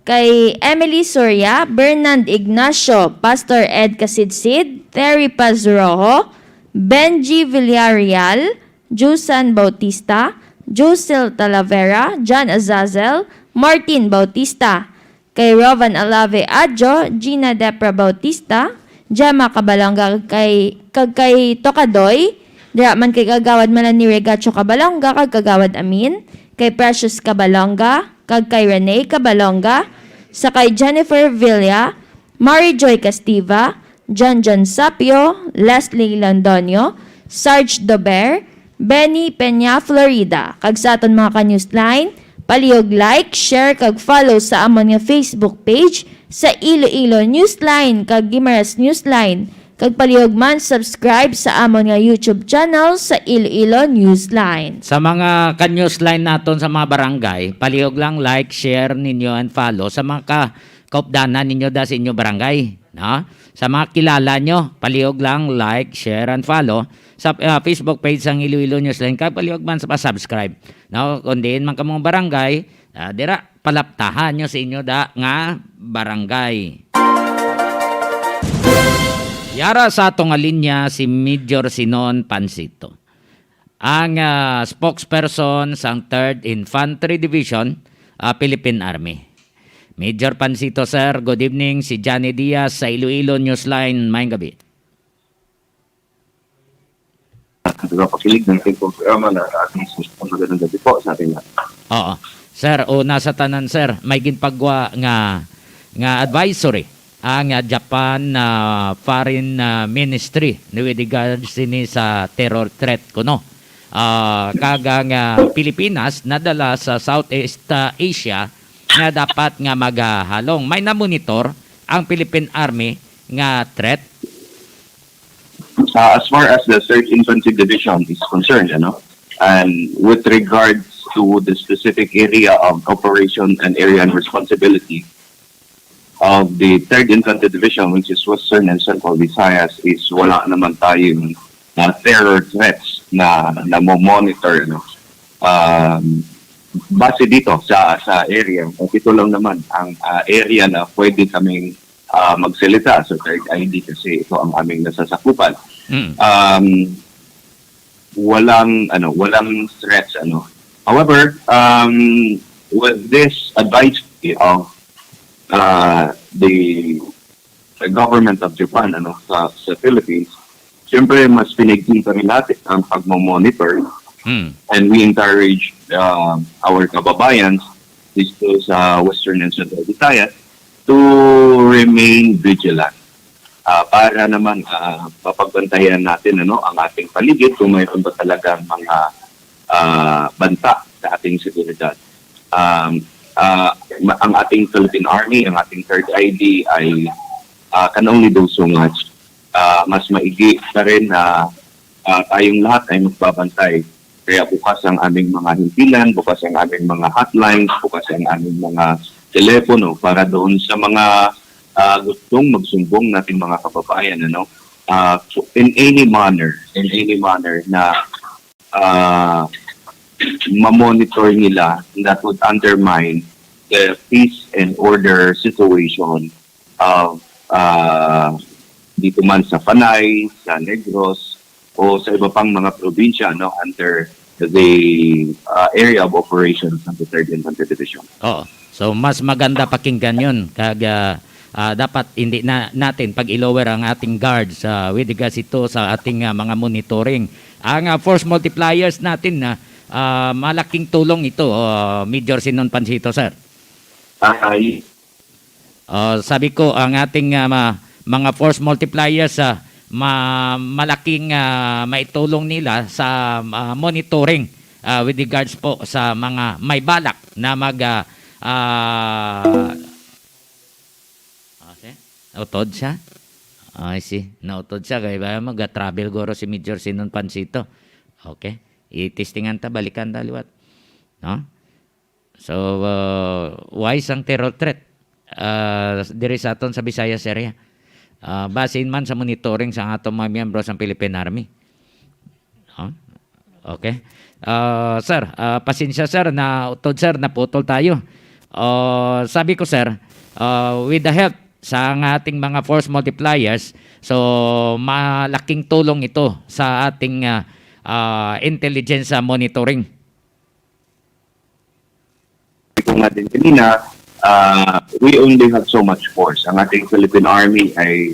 kay Emily Soria, Bernard Ignacio, Pastor Ed Casidsid, Terry Pazrojo, Benji Villarreal, Jusan Bautista, Jusil Talavera, John Azazel, Martin Bautista, kay Rovan Alave Adjo, Gina Depra Bautista, Gemma Cabalonga kay Tokadoy, dira man kay kagawad man ni Regacho Cabalonga kag kagawad Amin, kay Precious Cabalonga kag kay Rene Cabalonga, sa kay Jennifer Villa, Mary Joy Castiva, John Sapio, Leslie Landonio, Sarge Dober, Benny Peña Florida. Kag sa aton mga ka-newsline, palihog like, share kag follow sa amon nga Facebook page sa Iloilo Newsline kag Guimaras Newsline. Kag palihog man subscribe sa amon nga YouTube channel sa Iloilo Newsline. Sa mga ka-newsline naton sa mga barangay, palihog lang like, share ninyo and follow sa mga kaupdanan ninyo da sa inyo barangay. No? Sa mga kilala nyo, palihog lang like, share and follow sa Facebook page sang Iloilo Newsline. Kag palihog man sa pa-subscribe. No? Kundiin man kamong barangay, dira palaptahan nyo sa inyo da nga barangay. Yara sa atong linya si Major Sinon Pansito, ang spokesperson sang 3rd Infantry Division, Philippine Army. Major Pansito, sir, good evening. Si Johnny Diaz sa Iloilo Newsline, mayang gabi. Nagpapakilig ng ating programa na ating magandang gabi po sa ating lahat. Oo. Sir, una sa tanan, sir, may ginpagwa nga advisory ang Japan Foreign Ministry ni regards sini sa terror threat kuno. Kagang Pilipinas nadala sa Southeast Asia nga dapat nga maghalong. May na-monitor ang Philippine Army nga threat. As far as the 3rd Infantry Division is concerned, and with regards to the specific area of operation and area and responsibility of the 3rd Infantry Division, which is Western and Central Visayas, is wala naman tayong terror threats na monitor base dito sa area. Ito lang naman ang area na pwede kaming magsalita sa third ID kasi ito ang aming nasasakupan. Walang threats However, with this advice of the government of Japan sa Philippines, siyempre mas pinigtinta rin natin ang pagmamonitor, and we encourage our kababayans dito sa Western and Central Visayas to remain vigilant para naman papagbantayan natin ang ating paligid kung mayroon ba talagang mga banta sa ating seguridad. Ang ating Philippine Army, ang ating third ID ay can only do so much. Mas maigi na rin na tayong lahat ay magbabantay. Kaya bukas ang aming mga himpilan, bukas ang aming mga hotlines, bukas ang aming mga telepono para doon sa mga gustong magsumbong natin mga kababayan, so in any manner na ma-monitor nila that would undermine the peace and order situation of dito man sa Panay, sa Negros, o sa iba pang mga probinsya under the area of operations ng the 3rd Infantry Division. Oo. So mas maganda pakinggan yun. Dapat hindi natin pag-ilower ang ating guards with regards ito sa ating mga monitoring. Ang force multipliers natin na malaking tulong ito, Major Sinon Pansito, sir. Sabi ko, ang ating mga force multipliers malaking maitulong nila sa monitoring with regards po sa mga may balak na nautod siya? I see. Nautod siya. Kaya mag-travel goro si Major Sinon Pansito. Okay. I-testingan ta, balikan ta liwat. No? So, wise ang terror threat diri sa aton sa Visayas area. Basin man sa monitoring sa atong mga miyembro sa Philippine Army. Okay. Sir, pasensya sir, na utod sir, naputol tayo. Sabi ko sir, with the help sa ating mga force multipliers, so malaking tulong ito sa ating intelligence monitoring. Kung natin kanina, we only have so much force. Ang ating Philippine Army ay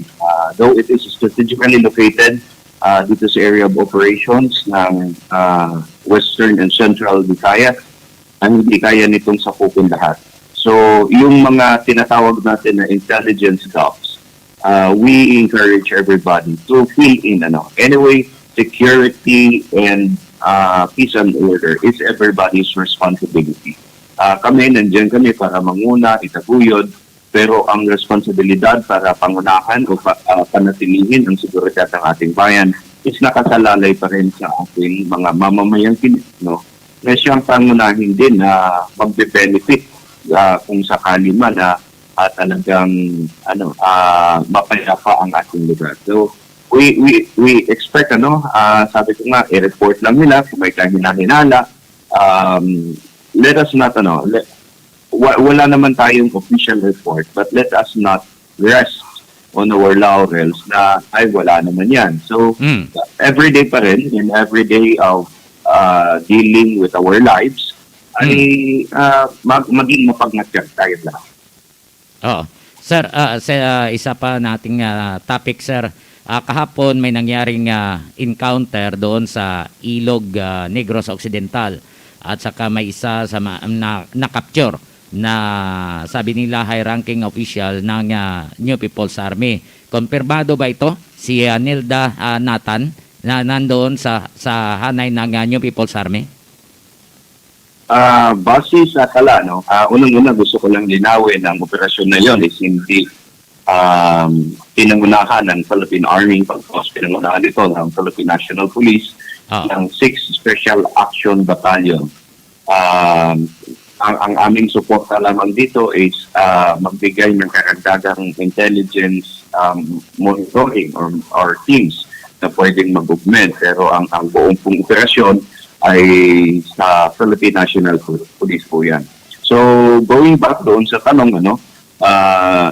though it is strategically located dito sa area of operations ng Western and Central Visayas, ang hindi kaya nitong sakupin lahat. So, yung mga tinatawag natin na intelligence gaps, we encourage everybody to fill in. Anyway, security and peace and order is everybody's responsibility. Kami, nandiyan kami para manguna, itaguyod, pero ang responsibilidad para pangunahan o panatilihin ang seguridad ng ating bayan is nakasalalay pa rin sa ating mga mamamayang Pilipino, no? Na siyang pangunahin din na magbe-benefit kung sakali man na talagang mapayapa ang ating lugar. So we expect sabi ko nga i-report lang nila kung may kahinahinala. Let us not wala naman tayong official report, but let us not rest on our laurels na ay wala naman yan. So everyday pa rin, in every day of dealing with our lives, ay maging mapagnatyan tayo lahat. Oo. Sir, isa pa nating topic, sir. Kahapon may nangyaring encounter doon sa Ilog Negros Occidental at saka may isa sa na-capture na sabi nila high-ranking official ng New People's Army. Konfirmado ba ito? Si Nilda Nathan na nandoon sa hanay ng New People's Army? Base sa tala, unang-una gusto ko lang linawin ang operasyon na yon is hindi pinangunahan ng Philippine Army, pagkos pinangunahan ito ng Philippine National Police, ng 6th Special Action Battalion. Ang aming suporta lamang dito is magbigay ng karagdagang intelligence monitoring or teams na pwedeng mag-augment. Pero ang buong pong operasyon ay sa Philippine National Police po yan. So, going back doon sa tanong,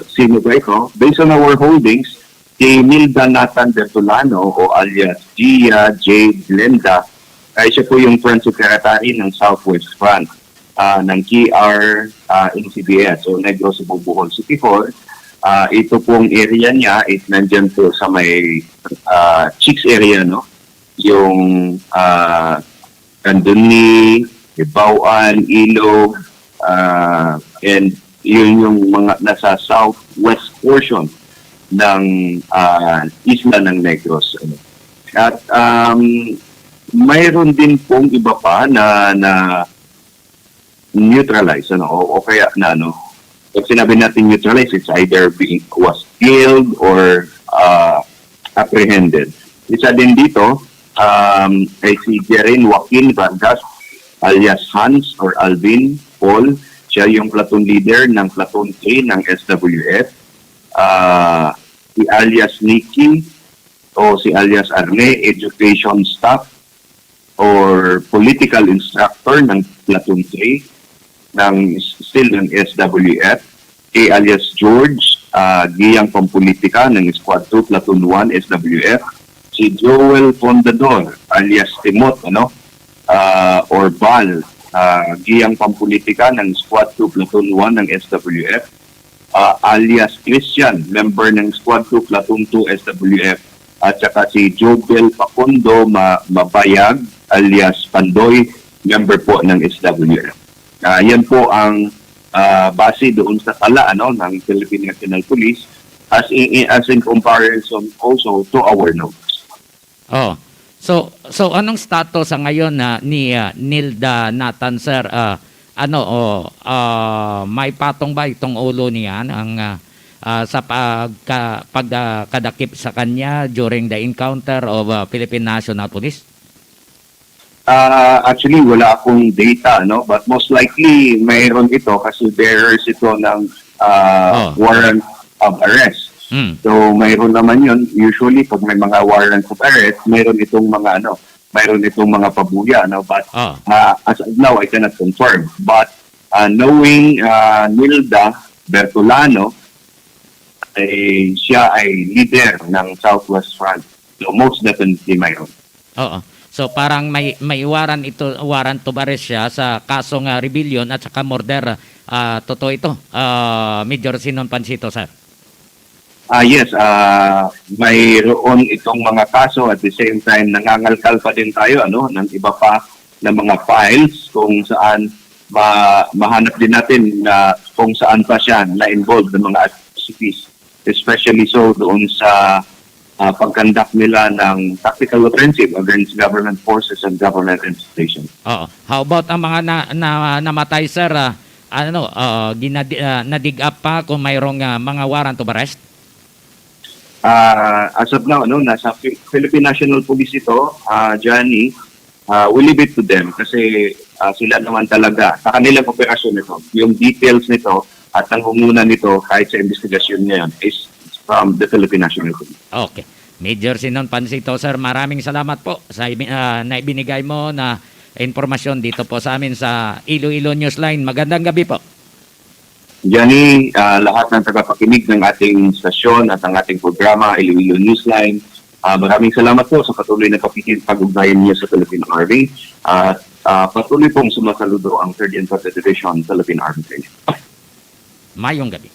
sino ba ito? Based on our holdings, si Nilda Nathan Bertolano o alias Gia J. Glenda, ay siya po yung Front Secretary ng Southwest Front ng KR NCBS, so Negros Bohol City Hall. Ito pong area niya is nandyan po sa may Chicks area, yung Kanduni, Ibauan, Ilog, and yun yung mga nasa southwest portion ng isla ng Negros. At mayroon din pong iba pa na neutralize, o kaya pag sinabi natin neutralize, it's either was killed or apprehended. Isa din dito ay si Jerin Joaquin Vargas alias Hans or Alvin Paul. Siya yung platoon leader ng platoon A ng SWF. Si alias Nikki o si alias Arne, education staff or political instructor ng platoon 3 still ng SWF. Si alias George, giyang pampolitika ng Squad 2 platoon 1 SWF. Si Joel Fondador alias Timot, or Bal, giyang pampolitika ng Squad 2 platoon 1 ng SWF. Alias Christian, member ng Squad 2 platoon 2 SWF. At saka si Jobel Facundo Mabayag alias Pandoy, member po ng SWF. Yan po ang base doon sa tala ng Philippine National Police as in comparison also to our notes. Oh. So anong status ngayon ni Nilda Nathan, sir? May patong ba itong ulo niyan sa pagkadakip sa kanya during the encounter of Philippine National Police? Actually, wala akong data, but most likely mayroon ito kasi bearers ito ng warrant of arrest. So mayroon naman yun. Usually, pag may mga warrant of arrest, mayroon itong mga pabuya, But as of now, I cannot confirm. But knowing Nilda Bertolano, siya ay leader ng Southwest Front. So most definitely mayroon. Oo. So parang may warrant of arrest siya sa kasong rebellion at saka murder. Totoo ito, Major Sinon Pansito, sir? Yes, mayroon itong mga kaso at the same time nangangalkal pa din tayo ng iba pa na mga files kung saan mahanap din natin na kung saan pa siya na-involved ng mga activities, especially so doon sa pag-conduct nila ng tactical offensive against government forces and government institutions. Oo. How about ang mga namatay, sir? Na-dig up pa kung mayroong mga warrant of arrest? As of now, nasa Philippine National Police ito, Johnny, we leave it to them kasi sila naman talaga, sa kanilang operasyon nito, yung details nito at nangunguna nito kahit sa investigasyon ngayon is from the Philippine National Police. Okay. Major Sinon Pansito, sir, maraming salamat po sa na ibinigay mo na informasyon dito po sa amin sa Iloilo Newsline. Magandang gabi po. Johnny, lahat ng tagapakinig ng ating stasyon at ang ating programa, Iloilo Newsline, maraming salamat po sa patuloy na pag-ugnayan niyo sa Philippine Army at patuloy pong sumasaludo ang 3rd Infantry Division Philippine Army Training. Mayong gabi.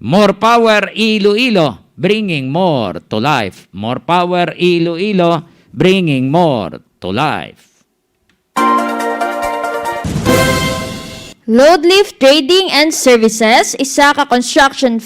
More power Iloilo, bringing more to life. More power Iloilo, bringing more to life. Loadlift Trading and Services, isa ka construction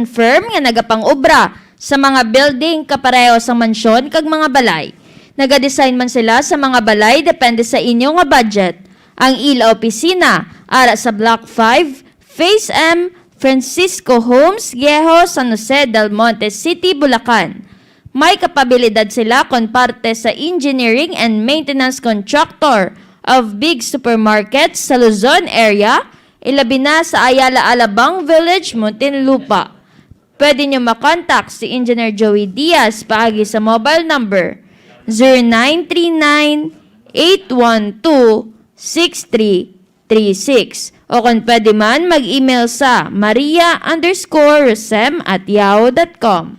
firm nga nagapang-obra sa mga building kapareho sa mansyon kag mga balay. Nagadesign man sila sa mga balay depende sa inyo nga budget. Ang ila opisina ara sa Block 5, Phase M, Francisco Homes, Viejo, San Jose del Monte City, Bulacan. May kapabilidad sila kon parte sa engineering and maintenance contractor of big supermarkets sa Luzon area, ilabi na sa Ayala Alabang Village, Muntinlupa. Pwede nyo makontak si Engineer Joey Diaz paagi sa mobile number 0939-812-6336 o kung pwede man mag-email sa maria_rosem@yahoo.com.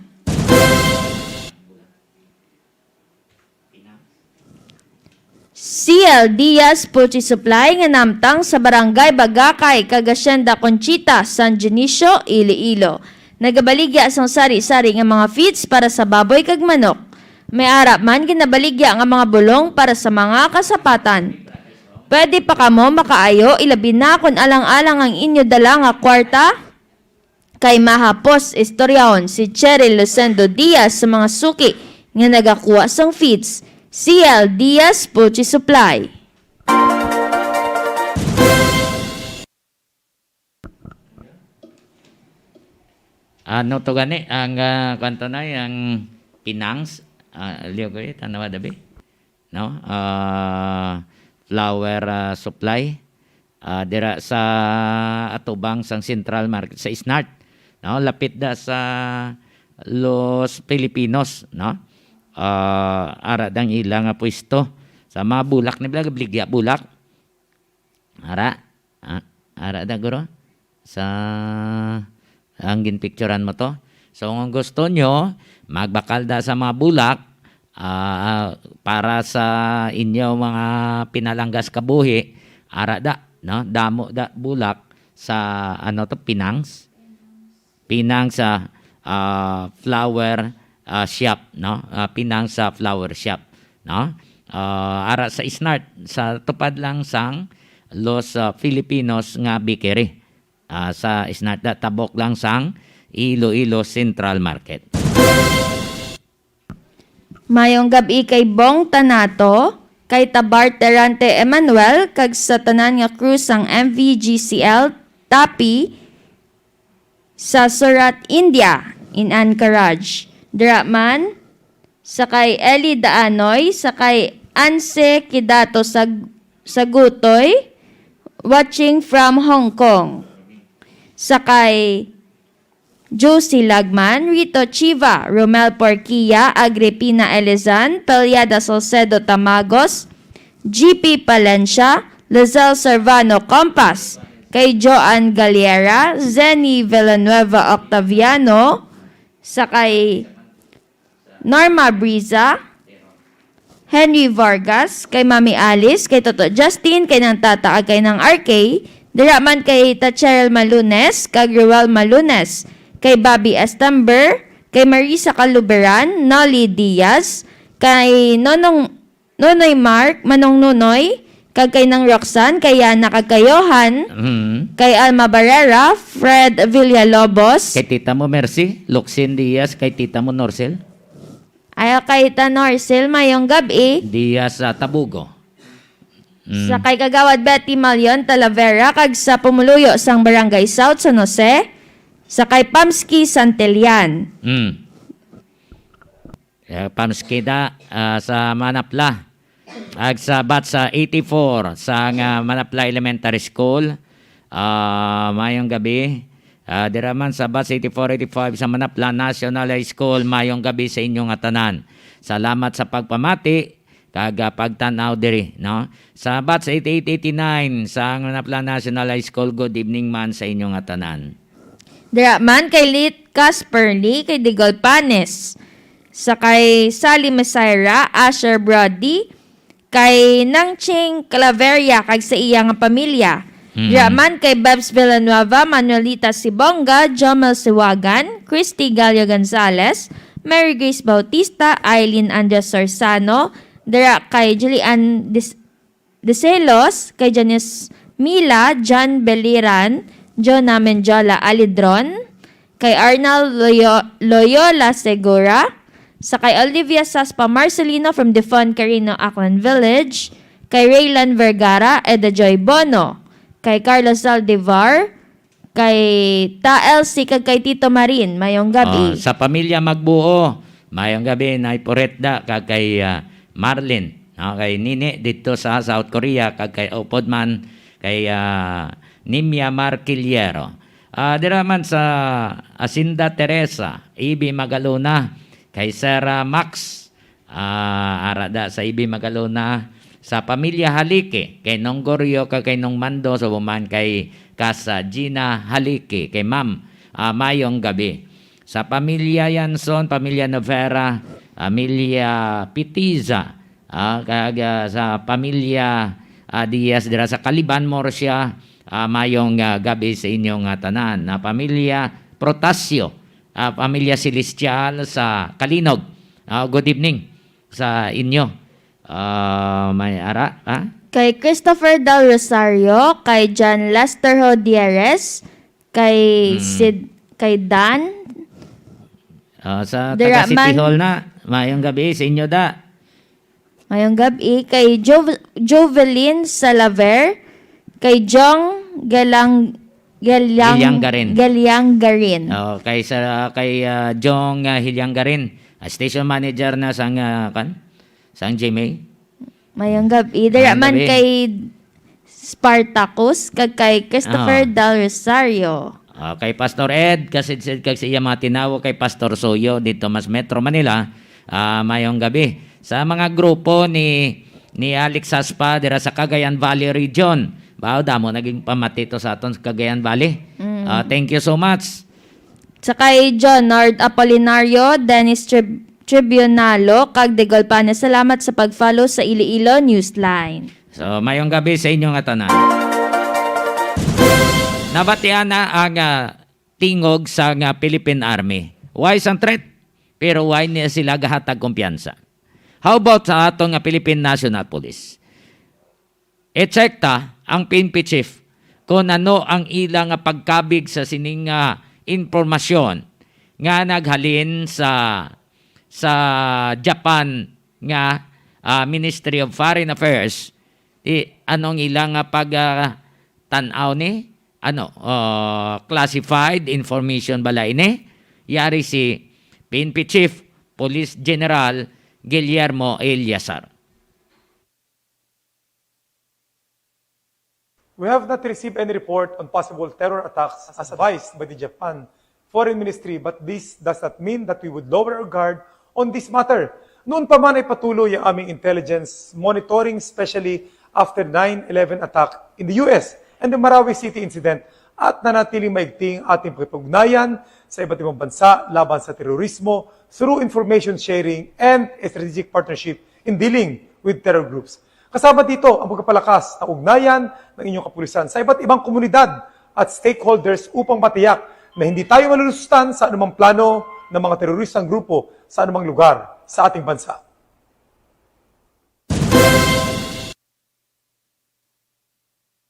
CL Diaz Poultry Supply nga namtang sa Barangay Bagakay, Cagacienda Conchita, San Dionisio, Iloilo. Nagabaligya sang sari-sari nga mga feeds para sa baboy kag manok. May arap man ginabaligya nga mga bulong para sa mga kasapatan. Pwede pa kamo makaayo ilabi na kung alang-alang ang inyo dala nga kwarta kay mahapos istoryaon si Cheryl Lucendo Diaz sa mga suki nga nagakuha sang feeds. CL Diaz Poultry Supply. Ano to gani ang kanto na ang pinangs liyo ko tanawa dabi no flower supply dira sa atubang sang Central Market sa Snart no lapit da sa Los Filipinos no ara dang ilang pwesto sa mga bulak ni bligya bulak ara da guro sa ang ginpicturean mo to. So kung gusto nyo magbakal da sa mga bulak para sa inyo mga pinalanggas kabuhi ara da no damo da bulak sa pinangs sa flower shop no pinang sa flower shop no ara sa Snart sa tupad lang sang Los Filipinos nga bakery sa Snart da tabok lang sang Iloilo Central Market. Mayong gabi kay Bong Tanato, kay Tabar Terante Emmanuel kag sa tanan nga crew sang MVGCL Tapi sa Surat, India in Anchorage. Draman, sakay Eli Daanoy, sakay Anse Kidato Sagutoy, watching from Hong Kong. Sakay Josie Lagman, Rito Chiva, Romel Porquilla, Agripina Elizan, Peliada Salcedo Tamagos, GP Palencia, Lizelle Servano Compas, kay Joan Galera, Zenny Villanueva Octaviano, sakay Norma Briza, Henry Vargas, kay Mami Alice, kay Toto Justin, kay ng Tata, kay ng RK, diraman kay Tachel Malunes, kay Ruel Malunes, kay Bobby Estamber, kay Marisa Caluberan, Nolly Diaz, kay Nonoy Mark, Manong Nunoy, kay ng Roxanne, kay Yana Kagayohan, kay Alma Barrera, Fred Villalobos, Kay tita mo Mercy, Luxin Diaz, kay tita mo Norcel, ayaw kay Tanorcel, mayong gabi, Diaz sa Tabugo. sa kay Kagawad Betty Malion Talavera, kag sa Pumuluyo sang Barangay South San Jose, sa kay Pamski Santelian. Pamskida sa Manapla. Ag sa Batsa 84 sa Manapla Elementary School. Mayong gabi. Diraman sa Batsa 84-85 sa Manapla National High School. Mayong gabi sa inyong atanan. Salamat sa pagpamati. Kag pagtanaw diri, no? Sa Batsa 88-89 sa Manapla National High School. Good evening man sa inyong atanan. Diraman kay Lit Casperly, kay Digol Panes, sa kay Sally Mesaira, Asher Brody, kay Nangching Claveria, kag sa iyang pamilya. Diraman kay Babs Villanueva, Manuelita Sibonga, Jomel Siwagan, Christy Gallo Gonzalez, Mary Grace Bautista, Eileen Andres Sorsano, dira kay Julian Deselos, kay Janice Mila, John Beliran, Jonah Menjola Alidron, kay Arnal Loyola Segura, sa kay Olivia Saspa Marcelino from Defon Carino, Aklan Village, kay Raylan Vergara, Eda Joy Bono, kay Carlos Saldivar, kay Tael Sikag, kay Tito Marin, mayong gabi. Sa pamilya Magbuo, mayong gabi na iporetda kag kay Marlin, kay Nini dito sa South Korea, kag kay Opodman, kay Nimia Marquillero. Diraman sa Asinda Teresa, Ibi Magaluna, kay Sarah Max, arada sa Ibi Magaluna, sa pamilya Halike, kay Nonggorio, kay Nong Mando, so buman kay Casa Gina Halike, kay Ma'am, mayong gabi. Sa pamilya Yanson, pamilya Novera, pamilya Pitiza, kag sa pamilya Diaz, dira sa Kaliban, Morsia, mayong gabi sa inyong tanan. Pamilya Protasio, pamilya Celestial sa Kalinog. Good evening sa inyo. May ara, Kay Christopher Del Rosario, kay John Lester Hodieres, kay kay Dan. Sa taga City Hall na, mayong gabi sa inyo da. Mayong gabi kay Jovelyn Salaver, kay Jong Hilyanggarin. Kay Jong Hilyanggarin, station manager na sang GMA. Mayong gabi. Diraman kay Spartacus, kag kay Christopher Del Rosario. Kay Pastor Ed, kasi kag sa iya mga tinawo kay Pastor Soyo dito mas Metro Manila, mayong gabi. Sa mga grupo ni Alex Saspa dira sa Cagayan Valley Region. Damo naging pamatito sa aton sa Cagayan Valley. Thank you so much. Sa kay John Nord Apolinario, Dennis Tribunalo, kag Digol Panes, salamat sa pag-follow sa Iloilo Newsline. So, mayong gabi sa inyong atanan. Nabatian na ang tingog sa Philippine Army. Why isang threat? Pero why niya sila gahatag kumpiyansa? How about sa atong Philippine National Police? I-check ta ang PNP chief kung ano ang ilang pagkabig sa sining informasyon nga naghalin sa Japan nga Ministry of Foreign Affairs. Anong ilang tanaw ni? Classified information bala ini? Yari si PNP Chief Police General Guillermo Eliazar. We have not received any report on possible terror attacks as advised by the Japan Foreign Ministry, but this does not mean that we would lower our guard on this matter. Noon pa man ay patuloy ang aming intelligence monitoring, especially after 9/11 attack in the US and the Marawi City incident, at nanatiling maigting ating pagpugnayan sa iba't ibang bansa laban sa terorismo through information sharing and a strategic partnership in dealing with terror groups. Kasama dito ang pagpapalakas ng ugnayan ng inyong kapulisan sa iba't ibang komunidad at stakeholders upang matiyak na hindi tayo malulustan sa anumang plano ng mga teroristang grupo sa anumang lugar sa ating bansa.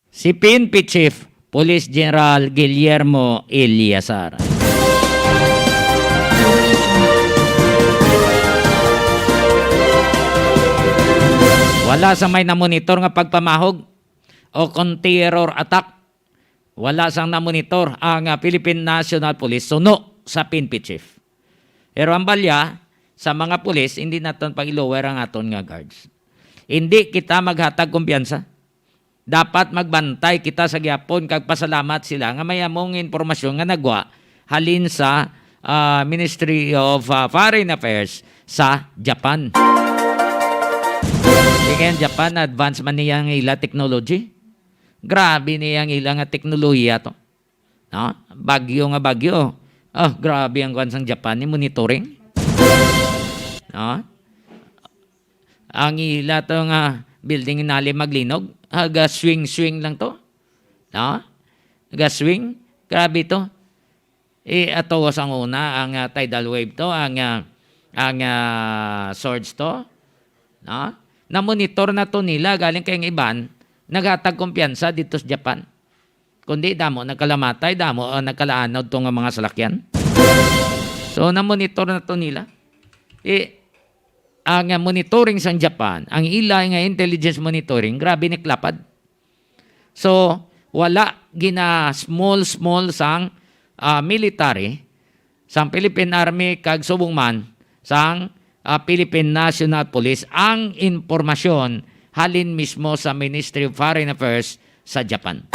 Si PNP Chief Police General Guillermo Eliazar. Wala sa may namonitor nga pagpamahog o kung terror attack. Wala sang namonitor ang Philippine National Police suno sa PNP Chief. Pero ang balya sa mga pulis, hindi naton pag-ilower ang aton nga guards. Hindi kita maghatag kumpiyansa. Dapat magbantay kita sa gyapon kag pasalamat sila nga may among impormasyon nga nagwa halin sa Ministry of Foreign Affairs sa Japan. Kaya Japan advance man niyang ila technology. Grabe niyang ila nga teknolohiya to. No? Bagyo nga bagyo. Oh, grabe ang kwan sang Japan ni monitoring. No? Ang ila to nga building inali maglinog. Haga swing lang to. No? Haga swing. Grabe to. Ato sang una ang tidal wave to, ang swords to. No? Na-monitor na to nila galing kayong iban, naghatag kumpiyansa dito sa Japan. Kundi damo nagkalamatay, damo nagkalaanod to nga mga salakyan. So na-monitor na to nila. Ang monitoring sa Japan, ang ila nga intelligence monitoring, grabe ni klapad. So wala gina small sang military sang Philippine Army kag subong man sang Philippine National Police ang impormasyon halin mismo sa Ministry of Foreign Affairs sa Japan.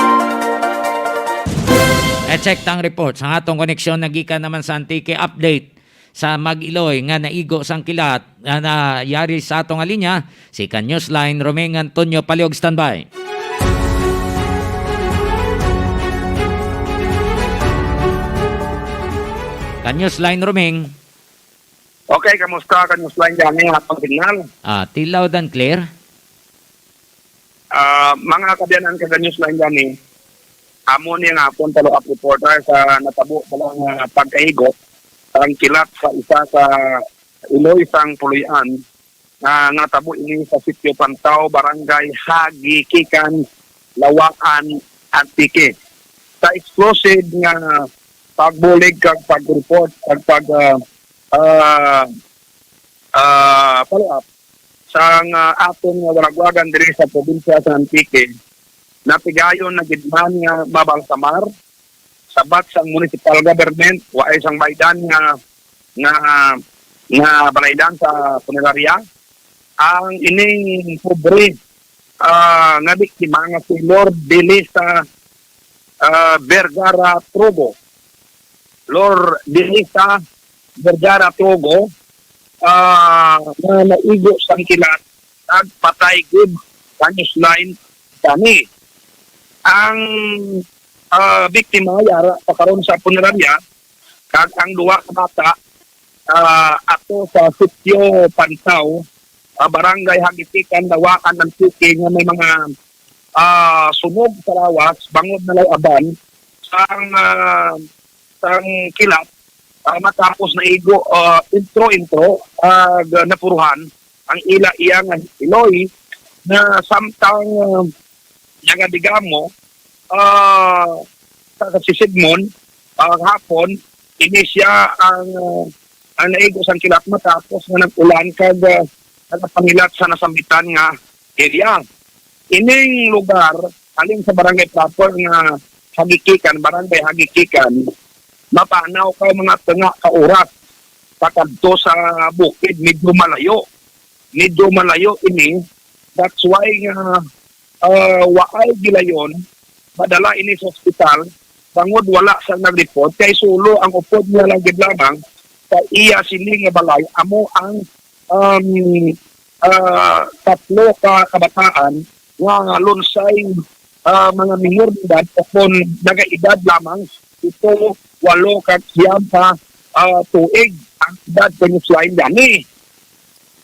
E-check tang report sa atong koneksyon nagika naman sa Antique update sa Mag-Iloy nga naigo sang kilat na yari sa atong alinya si Newsline Romeng Antonio Paliog standby. Newsline Romeng. Okay, kamusta? Newsline dyan hapang signal. Tilaw dan clear. Mga kabyanan ka Newsline dyan amo niya nga po follow-up reporter sa natabo palang pagkahigot ang kilat sa isa sa Iloy sang Puluyan na natabo ini sa Sitio Pantaw, Barangay Hagikikan, Lawakan, Antique. Sa explosive nga pagbulig kag pag-report kag follow-up sa aton nga waragwagan diri sa probinsya sa Antique, napigayon na gidman nga mabalsamar sabat sang municipal government wa ay sang baydan nga balaydan sa punerarya ang ining pobre nga biktima nga si Lord Delisa Vergara Trogo. Lord Delisa Vergara Trogo na naigo sang kilat at patay gud kanus line kani. Ang biktima yara pakaron sa punerarya kag ang duwa ka bata ato sa Sitio Pantaw, Barangay Hagipikan, Lawakan ng Tuki nga may mga sunog sa lawas, bangod na lawaban sang kilat matapos na igo intro napuruhan ang iya nga Iloy na samtang nagadigamo sa si Sigmund hapon ini siya ang naigo sang kilat matapos nga nag-ulan kag nagapangilat sa nasambitan nga area. Ining lugar alin sa barangay proper nga Hagikikan, Barangay Hagikikan, mapanaw kay mga tanga ka oras pakadto sa bukid, medyo malayo ini. That's why waay gilayon madala ini sa ospital bangod wala sa nag-report kay sulo ang upod niya lang gid lamang sa iya siling nga balay amo ang tatlo ka kabataan nga lunsay mga minor de edad upon nagaedad lamang ito 8 kag 9 pa tuig ang edad sa Newsline dani.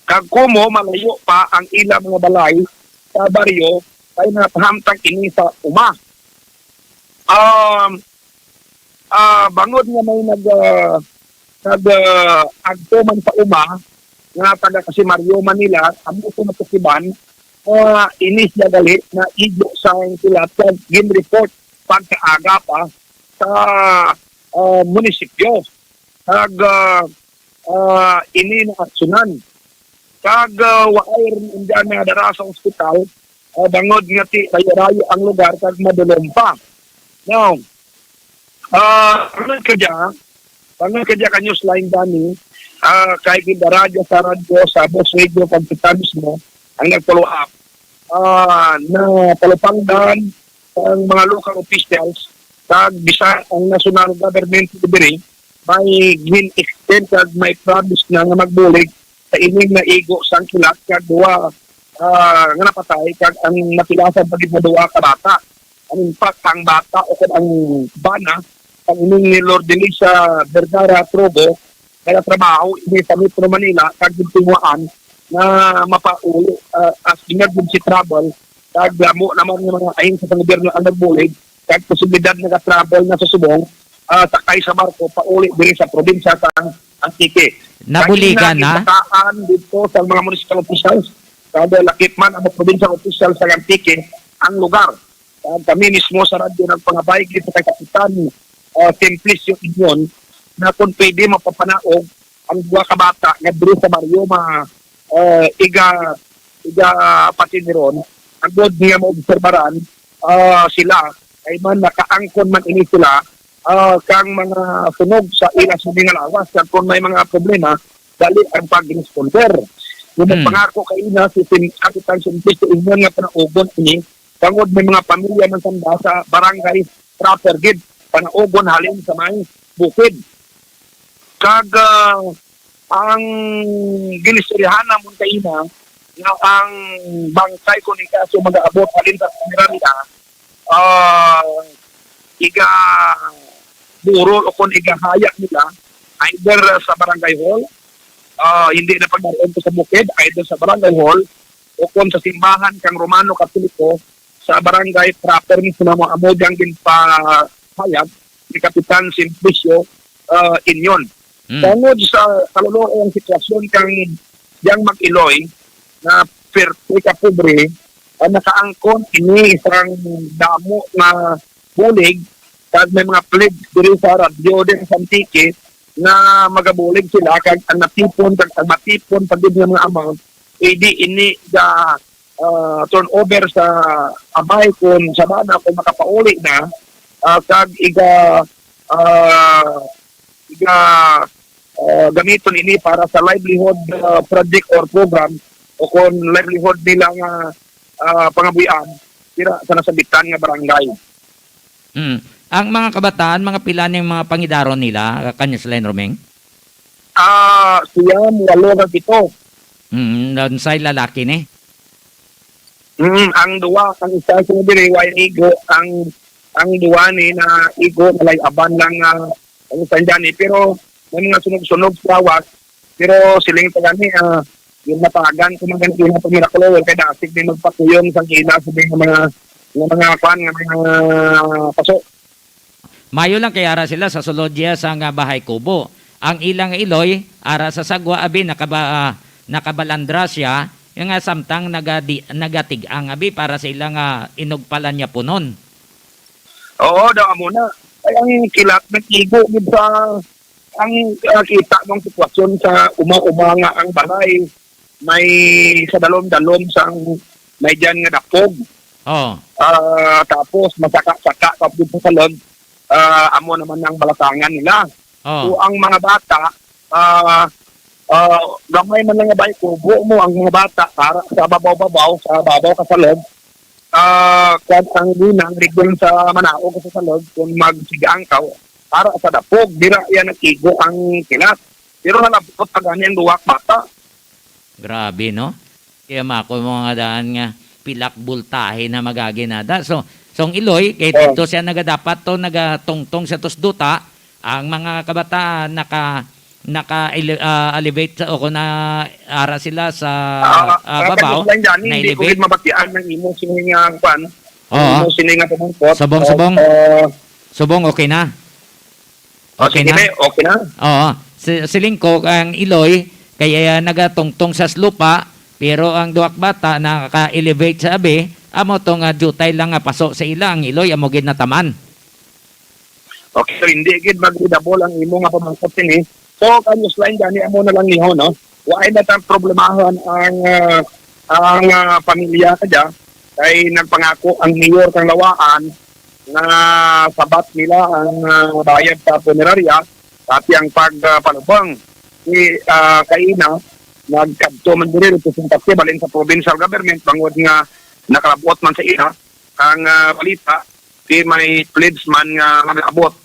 Kag kumo malayo pa ang ilang mga balay sa baryo kay napahamtang ini sa uma. Bangod nga may agto man sa uma nga taga kasi Mario Manila amo ko matukiban inis na gali na igo sa sila sa gin report pagkaaga pa sa munisipyo kag ini na aksyonan kag waay rin indian na dara sa ospital bangod nga ti rayo-rayo ang lugar kag madulom pa. Now, Pangan kadya ka newsline dani, kay Gidaradyo sa radyo, sa Boss Radio, kag kita mismo, ang nag-follow up, na palupangdan ang mga local officials, kag bisan ang national government diri, may gin-extend kag may promise na nga magbulig sa ining na igo sang kilat kag duwa nga napatay kag ang napilasan pagid na duwa ka bata. Ang impact ang bata o kung ang bana ang ining ni Lord Elisa Vergara Trobo kaya trabaho ini sa Metro Manila kag tinguan na mapauli as ingad din si travel kag mo naman ng mga ayon sa gobyerno ang nagbulig kag posibilidad nga travel na sa Subong sakay sa barko pauli diri sa probinsya sang Antique. Nabuligan na dito sa mga municipal officials kada lakip man ang probinsya official sa Antique ang lugar. Kami mismo sa radyo ng pangabay dito kay Kapitan Templicio Inyon na kung pwede mapapanaog ang buwa kabata nga dito sa Mario iga patiniron ang god niya maobserbaran sila ay man nakaangkon man ini sila kang mga sunog sa ilas nga lawas kag kung may mga problema dali ang pag-responder. Yung pangako kay ina si Kapitan Templicio Inyon nga panaugon ini tungod may mga pamilya ng sanda sa barangay Trapper Gid, panaugon halin sa may bukid. Kag ang ginisirihan namon kay ina nga ang bangkay ko ni kaso mag-aabot halin sa Piramida iga burol o kung iga hayak nila either sa barangay hall hindi na pagdaroon ko sa bukid either sa barangay hall o kung sa simbahan kang Romano Katoliko sa barangay proper ni sinamo amodyang din pa hayag ni Kapitan Simplicio Inyon. Tungod sa kaluluoy ang sitwasyon kang yang mag-Iloy na perpika pobre nakaangkon ini isang damo na bulig kag may mga pledge diri sa radyo din sa Antique na magabulig sila kag ang natipon kag ang matipon pagid nga mga amount edi ini da turnover sa abay kung sa bana kung makapauli na kag iga gamiton ini para sa livelihood project or program o kung livelihood nila nga pangabuyan tira sa nasabitan nga barangay. Ang mga kabataan, mga pila ng mga pangidaron nila, kanyas Len Romeng? Siya, walo na dito. Sa lalaki ni? Ang duwa, ang isa sa diri way igo, ang duwa ni na igo, nalay aban lang ang isa dyan pero may mga sunog-sunog sa awas, pero siling pa gani, yung napagan, kumaganti na pag mirakulo, kaya dasig din magpatuyong sa kina sa mga kwan, mga paso. Mayo lang kaya ara sila sa sulodya sa nga bahay kubo. Ang ilang Iloy, ara sa sagwa abi, nakabalandra siya, yung nga samtang nagatig ang abi para sa ilang inugpalan niya punon. Oo, daw muna. Ay ang kilat nag-igo sa ang kita ng sitwasyon sa uma-uma nga ang balay may sa dalom-dalom sang may dyan nga dapog. Tapos masaka-saka kapag sa log amo naman ng balatangan nila. So ang mga bata gamay man lang nga bay kubo mo ang mga bata para sa babaw-babaw sa babaw kasalog kung ang ginang rigong sa Manao sa salog kung magsigang ka para sa dapog dira yan nakigo ang kilat pero nalabot pa ganyan duwak bata. Grabe no? Kaya mako mga daan nga pilak bultahe na magaginada. So ang Iloy kay dito siya nagadapat to nagatungtong sa tusduta ang mga kabataan naka-elevate o kung na-ara sila sa babaw, Kanyos lang dyan, hindi ko rin na-elevate. mabatian ng imo siningang pan. Oo. Imo siningang pumungkot. Subong. Subong, okay na. Okay sige, na. okay na. Oo. Silingko, ang iloy, kaya nagatungtong sa slupa, pero ang duwak bata nakaka-elevate sa abi, amo tong jutay lang nga paso sa ilang iloy, amo gid nataman. Okay, so hindi gid mag-readable ang imo nga pamangkot ini. So kanyos lang gani amo na lang niho no. Waay na tang problemahan ang pamilya kadya kay nagpangako ang mayor kang Lawaan na sabat nila ang bayad sa punerarya pati ang pagpalubang kaina nagkadto man diri representative balin sa provincial government bangod nga nakalabot man sa ina ang balita di may pledge man nga nabot.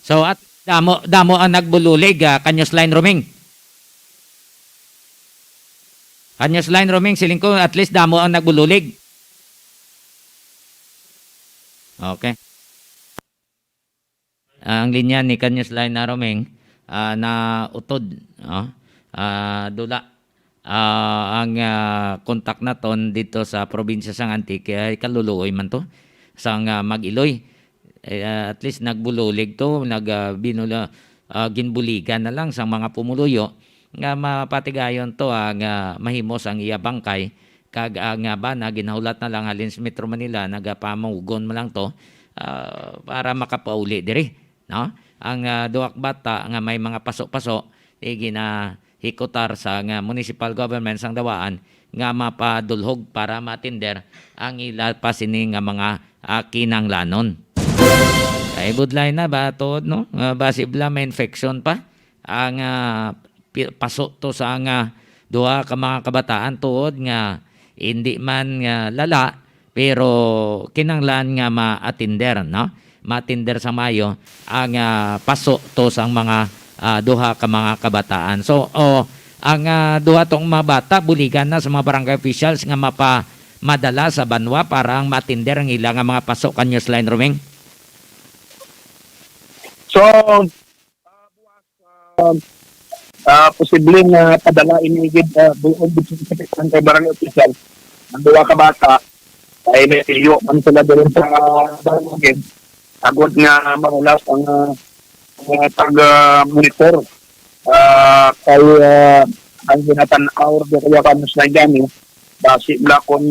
So at damo ang nagbululig Kanyos Line Roaming. Kanyos Line Roaming silingko at least damo ang nagbululig. Okay. Ang linya ni Kanyos Line na Roaming na utod dula ang kontak naton dito sa probinsya sang Antique ay kaluluoy man to sang Mag-Iloy. At least nagbululig to, ginbuligan na lang sang mga pumuluyo nga mapatigayon to ang mahimos ang iya bangkay kag ang bana ginaulat na lang halin sa Metro Manila nagapamugon mo lang to para makapauli diri no ang duwak bata nga may mga paso-paso hikutar sa municipal government sang Dawaan nga mapadulhog para matinder ang ila pa sini nga mga kinanglanon. Ay budlay na ba to no? Basibla may infection pa ang paso to sa duha ka mga kabataan tuod nga hindi man lala pero kinanglan nga ma-atinder no? Matinder sa Mayo ang paso to sa mga duha ka mga kabataan. So ang duha tong mga bata buligan na sa mga barangay officials nga madala sa banwa para ang matinder ang ilang mga pasok Kanyos Line Roaming. So posibleng padala inigid buong sa kay barangay official ang duha ka bata ay may tiyo man sila doon sa barangay agad nga mamulas ang tag-monitor kay ang ginatanaw do kaya Kanyos Line gani basi bla kung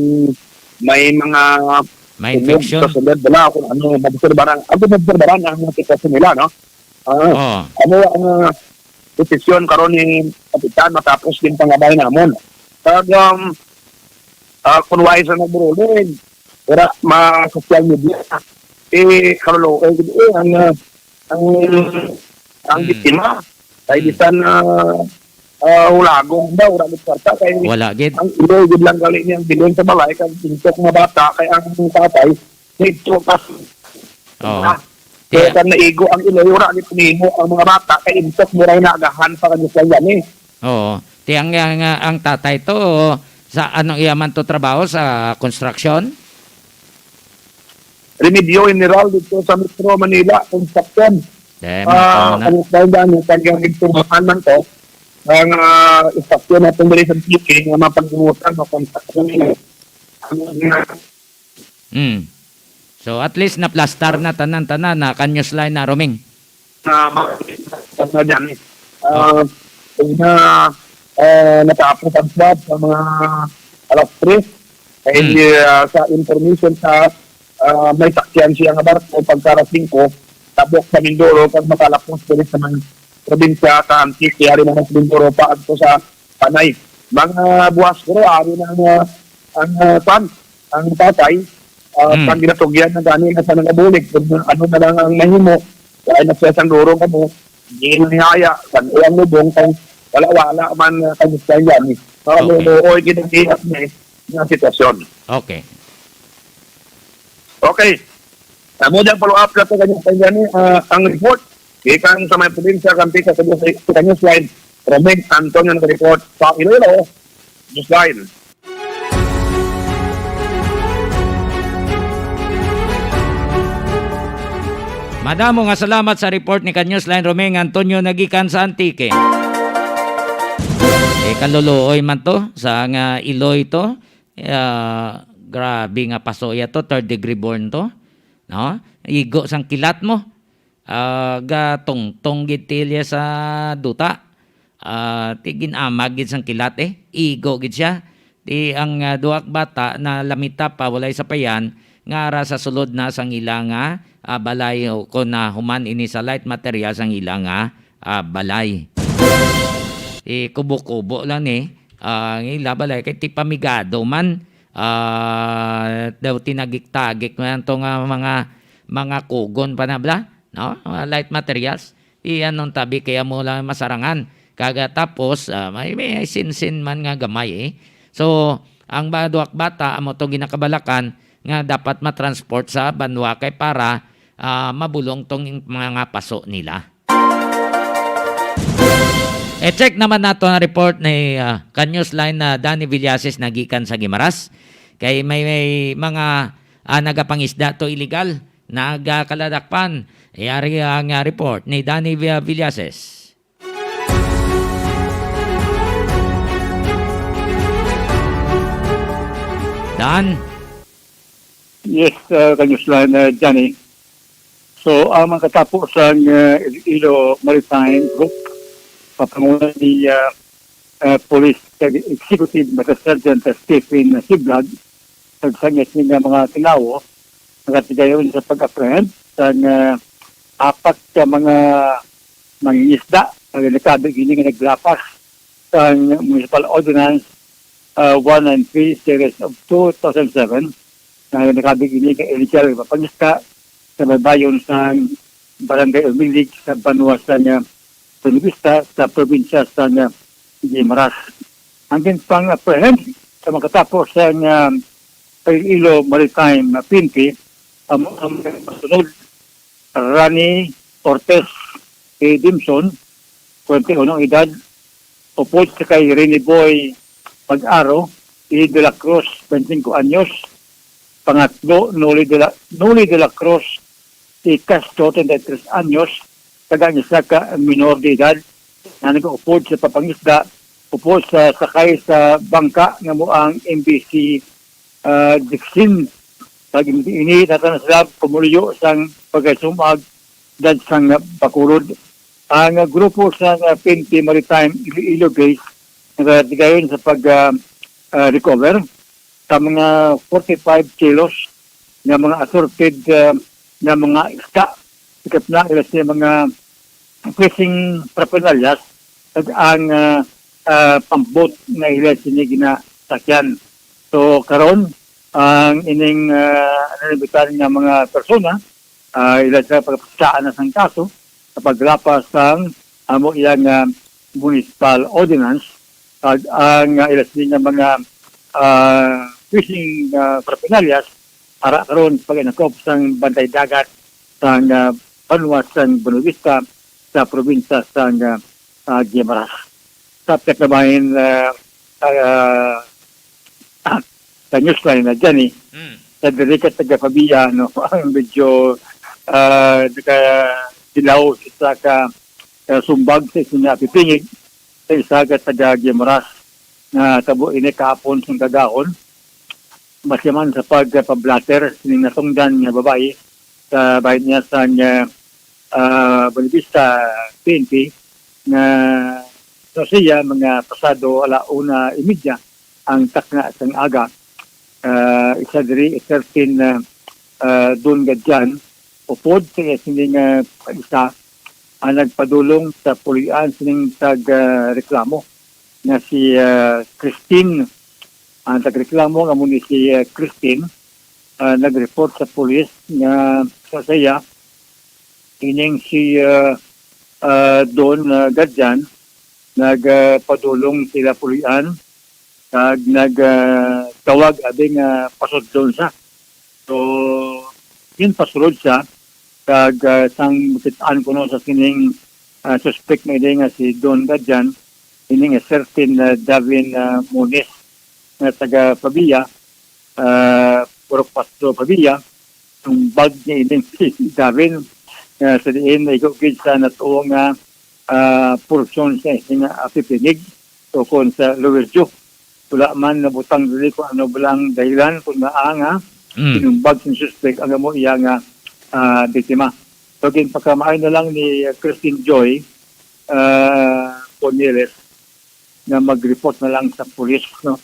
may mga infection kasulad bala kung ano mabserbaran ang mga sitwasyon nila no ano ang desisyon karon ni kapitan matapos din pangabay namon kag kung wais na nagburulig pero ma-social media karon ang biktima kay bisan ulagong daw ura kwarta kay wala gid ang ilo gid lang gali niyang bilon sa balay kag tintok nga bata kay ang tatay nito pa kaya kan naigo ang ilo ura gid nimo ang mga bata kay intok muray na agahan pa kanyo sa yan oo tiyang ang tatay to sa anong iyaman to trabaho sa construction Remedyo General dito sa Metro Manila construction ang dahil kanyang nagtumahan man to ang istasyon na tumuli sa Tiki nga mapagmutan o kontakto nila. So at least na plaster na tanan-tanan na Kanyos Line na Roaming. Natapos ang swab sa mga alas 3 kaya sa information sa may sakyan siya nga barko pagkarating ko tabok sa Mindoro pag makalapos ulit sa mga probinsya sa Antique, ari na sa Mindoro pa adto sa Panay. Mga buwas ko ari na ang tatay pag ginatugyan na gani na sa nangabulig ano na lang ang mahimo kaya na sa Sandoro ka mo hindi nihaya sa ulang lubong kung wala man kamusta yan makaluluoy ginagihap niya ng sitwasyon. Okay. Mudang follow-up na ito kanyang ang report. Ikan sa may probinsya, kampi sa Kanyos Line, Roaming Antonio nag-report sa Iloilo, Kanyos Line. Madamo nga salamat sa report ni Newsline Romeng Antonio nagikan sa Antique. Kaluluoy man to sa nga Iloy to. Grabe nga pasoya to, 3rd degree burn to. No? Igo sang kilat mo. Gatong gid tilya sa duta. Tigin amag gid sang kilat Igo gid siya. Di ang duwak bata na lamita pa walay sa payan ngara sa sulod na sang ila nga balay ko na human ini sa light materials ang ila nga balay. Kubo-kubo lang ang ila balay kay ti pamigado man daw tinagik-tagik man to nga mga kugon panabla no light materials anong tabi kaya mo lang masarangan kaga tapos may sinsin man nga gamay so ang baduak bata amo to ginakabalakan nga dapat matransport sa Banwa kay para mabulong tong mga paso nila. Check naman nato ang report ni Newsline na Danny Villases nagikan sa Guimaras. Kay may mga nagapangisda to illegal, nagakaladakpan. Ari ang report ni Danny Villases. Dan? Yes, Newsline Johnny. So, ang mga katapos ang Iloilo Maritime Group, papangunan ni Police Executive Master Sergeant Stephen Siblag, nagsangit niya mga tinawo, nagatigayon sa pag-apprehend ng 4 ka mga mangingisda, nagkabig hindi nga naglapas sa Municipal Ordinance 193 Series of 2007, na nakabig ini ka illegal mapangisda sa babayon sa Barangay Umilig sa Banuasan niya Tunibista sa probinsya sa Guimaras. Hanggang pang apprehend sa makatapos sa Iloilo Maritime PNP ang masunod Rani Ortez Dimson, 21 edad, upod sa kay Rene Boy Pag-aro, de la Cruz, 25 anyos, pangatlo, Noli de la Cruz, si Castro, 33 anyos, kaganya sa minor de edad, na nag-upod sa papangisda, upod sa sakay sa bangka nga mo ang MBC Dixin. Pag ini, tatanaslab, pumulyo sang pagkasumag, dan sang Bacolod. Ang grupo sa PNP Maritime Iloilo Base, nagatigayon sa pag-recover sa mga 45 kilos na mga assorted na mga isda. Sikat na ilas na mga fishing paraphernalias at ang pambot na ilas na ginasakyan. So karon ang ining nanibitan ng mga persona ilas na pagpasaan na sang kaso sa paglapas ng amo ilang municipal ordinance at ang ilas din ng mga fishing paraphernalias para karon pag-inakop sang bantay dagat sang Panuas sang Buenavista sa probinsya sang Guimaras. Sa teknabahin sa Newsline na dyan sa delikat taga-Pabia, no, ang medyo dilaw sa sumbag sa isa pipingig sa isagat taga-Guimaras na tabo ini kahapon sa gagahon. Masyaman sa pagpablatter, sininatungdan niya babae sa bahay niya sa Buenavista PNP na so siya mga pasado 1:30 ang takna sang aga. Isa diri 13 doon gadyan upod sa sining isa ang nagpadulong sa pulian sining tag-reklamo na si Christine. Ang tag-reklamo nga muna si Christine nag-report sa pulis nga sa saya ining si doon gadyan nagpadulong sila pulian nagtawag abing pasod doon siya. So yun pasulod siya kag sang mutitaan ko no sa sining suspect na nga si Don Gadjan ining certain Davin Muniz na taga Pabia Puro Pasto Pabia yung bag niya ining si Davin sa diin ay gugid sa natuong nga portion sa pipinig tukon sa lower jaw. Wala man nabutang dili kung ano balang dahilan kung naanga inumbag ng suspect ang mo iya nga biktima. So ginpakamaay na lang ni Christine Joy Cornelis na mag-report na lang sa police, no?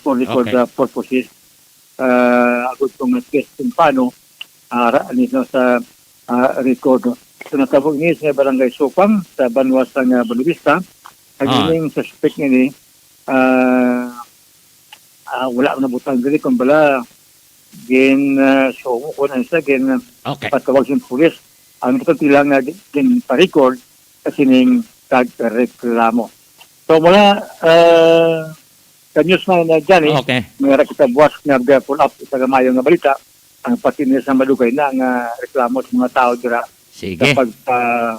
For record purposes. Agad kong test kung paano sa record. No? So natabog niya sa Barangay Supang sa Banwas ng Balubista. Ang suspect niya ni wala na butang dili kung bala so ko na sa patawag yung pulis ang ito tilang din pa-record kasi ning tag-reklamo. So mula kanyos na dyan mayroon kita buwas nga pull up sa gamayong nga balita ang patinis sa malugay na ang reklamo sa mga tao dira kapag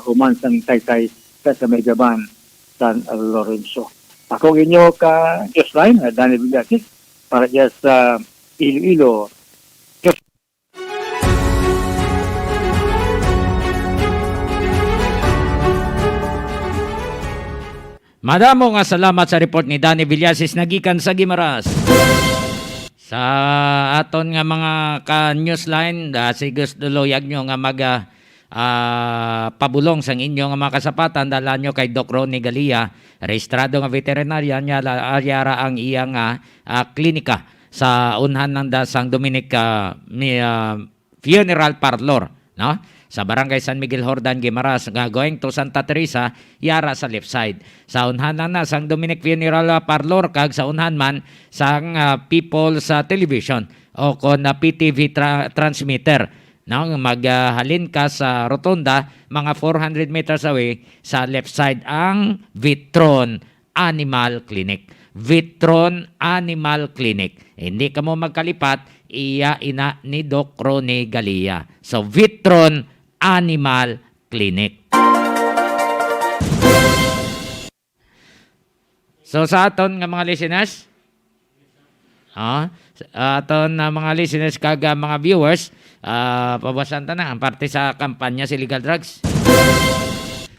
humansang taytay sa Megaban San Lorenzo. Ako inyo ka Justline, Danny Villasis, para dyan sa Iloilo. Madamo nga salamat sa report ni Danny Villasis nagikan sa Guimaras. Sa aton nga mga ka-newsline, si gusto loyag nyo nga pabulong sang inyo nga mga kasapatan dala nyo kay Doc Ronnie Galia, rehistrado nga veterinarya niya aryara ang iyang klinika sa unhan ng Dasang Dominic Funeral Parlor, no? Sa Barangay San Miguel Hordan, Guimaras, nga going to Santa Teresa, yara sa left side. Sa unhan na sang Dominic Funeral Parlor, kag sa unhan man sang People's Television o kon PTV transmitter. No, maghalin ka sa rotonda, mga 400 meters away, sa left side ang Vitron Animal Clinic. Vitron Animal Clinic. Hindi ka mo magkalipat, iya ina ni Doc Ronnie Galia. So, Vitron Animal Clinic. So, sa aton nga mga listeners, aton mga listeners kaga mga viewers, pabasan ta na ang parte sa kampanya sa illegal drugs.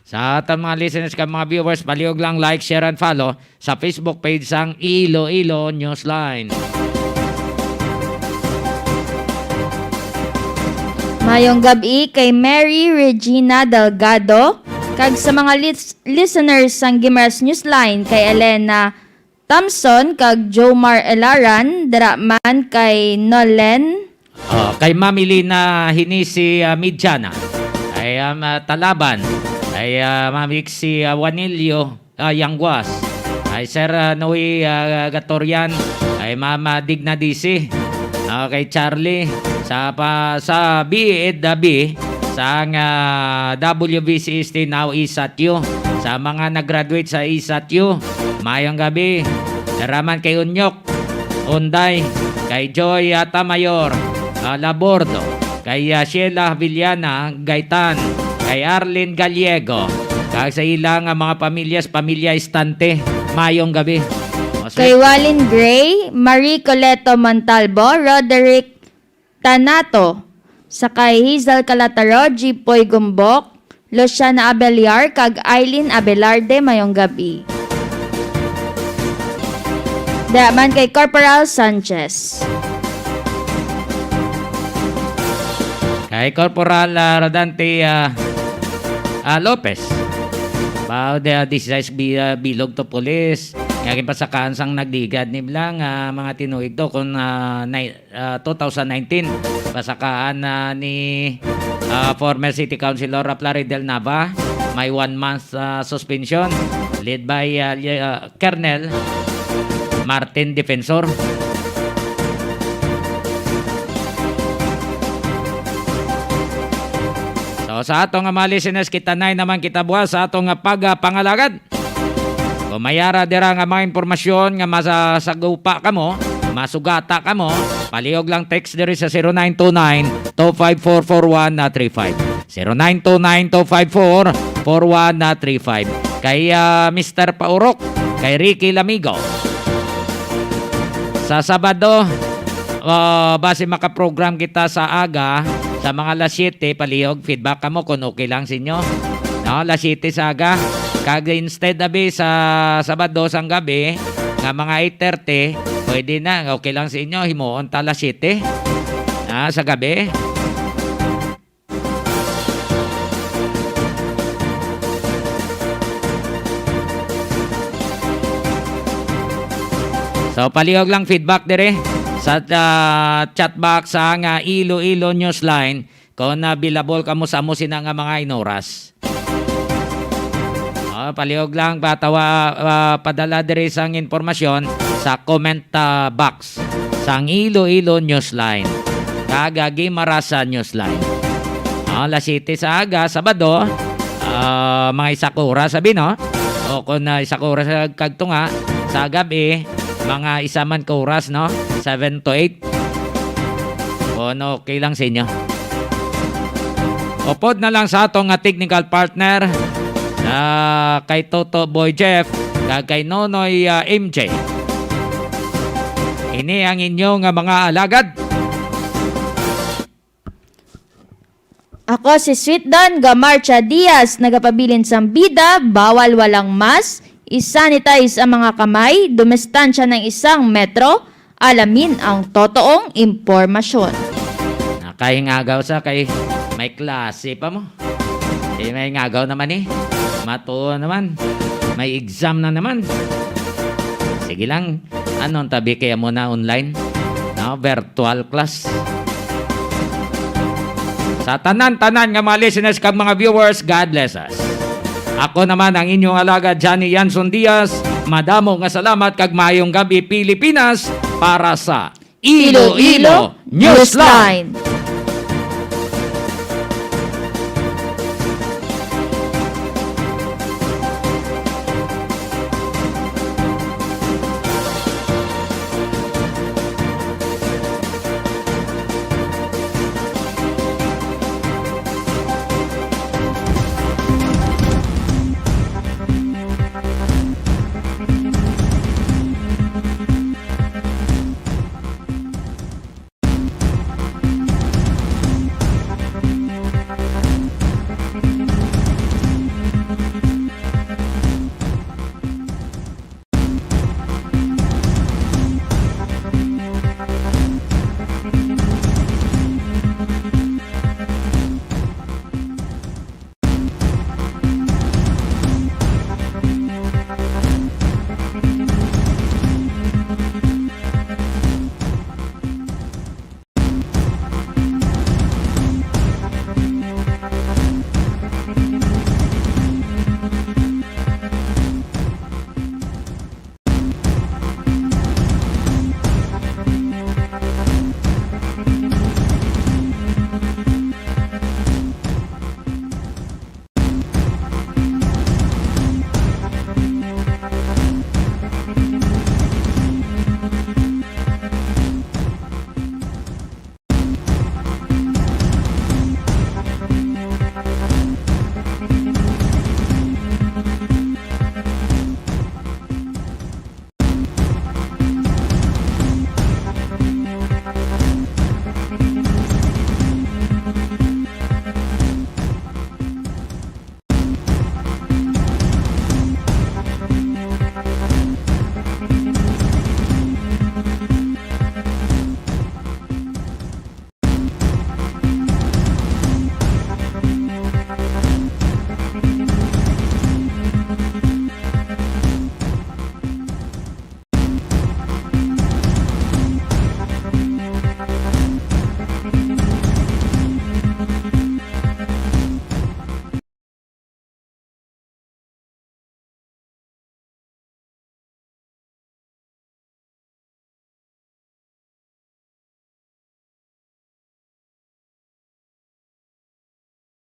Sa aton mga listeners ka mga viewers, paliog lang like, share, and follow sa Facebook page sang Iloilo Newsline. Mayong gabi kay Mary Regina Delgado, kag sa mga listeners sang Guimaras Newsline kay Elena Thompson kag Jomar Elaran, daraman kay Nolen. Kay Mami Lina Hinisi Midjana, kay Talaban, kay Mami si Juanilio Yangguas, kay Sir Noe Gatorian, kay Mama Digna Disi, kay Charlie, sa BEDB, sa WBCST now ISATU, sa mga nag-graduate sa ISATU, mayong gabi, daraman kay Unyok, Unday, kay Joy Tamayor, Labordo, kay Sheila Villana Gaitan, kay Arlene Gallego, kag sa ilang mga pamilya Estante, mayong gabi. Kay Walin Gray, Marie Coleto Montalvo, Roderick Tanato, sa kay Hazel Calataro, Jipoy Gumbok, Luciana Abeliar, kag Eileen Abelarde, mayong gabi. Daman kay Corporal Sanchez. Kay Corporal Rodante Lopez. Bao de 16 bilog to police. Ngayon pasakaan sang nagdigad ni Blang mga tinuig to kung 2019 pasakaan ni former City Councilor Plaridel Nava, may 1 month suspension led by Colonel Martin Defensor. So sa atong mga listeners, kita na naman kita buwas sa atong pagpangalagad. Kung mayara dira nga mga impormasyon nga masasagupa ka mo, masugata ka mo, palihog lang text diri sa 0929-254-4135. 0929-254-4135. Kay Mr. Paurok, kay Ricky Lamigo. Sa Sabado, base makaprogram kita sa aga, sa mga alas 7 palihog feedback kamo kung okay lang sa inyo. No, alas 7 sa aga. Kag instead abi sa Sabado sang gabi nga mga 8:30, pwede na okay lang sa inyo himuon ta alas 7 sa gabi. So palihog lang feedback dire sa chat box sa nga Iloilo Newsline kung nabilabol kamo sa amo sina nga mga inoras. Palihog lang patawa padala dire sang informasyon sa comment box sang Iloilo Newsline. Kagagi Marasa Newsline. Alas 7 sa aga Sabado, mga isa ka oras sabi no. O kung isa ka oras kagtunga sa gabi mga isa man ka oras, no? 7 to 8. O, no, okay lang sa inyo. Upod na lang sa atong technical partner kay Toto Boy Jeff kay Nonoy MJ. Ini ang inyong mga alagad. Ako si Sweet Don Gamarcha Diaz, nagapabilin sang bida, bawal walang mas, isanitize ang mga kamay, dumestansya ng 1 metro, alamin ang totoong impormasyon. Nakahingagaw sa kay may klase pa mo. May ngagaw naman Matuo naman. May exam na naman. Sige lang. Anong tabi kaya mo na online? No, virtual class. Sa tanan-tanan nga mga listeners kag mga viewers, God bless us. Ako naman ang inyong alaga Johnny Yanson Diaz. Madamo nga salamat kag maayong gabi Pilipinas para sa Iloilo Newsline.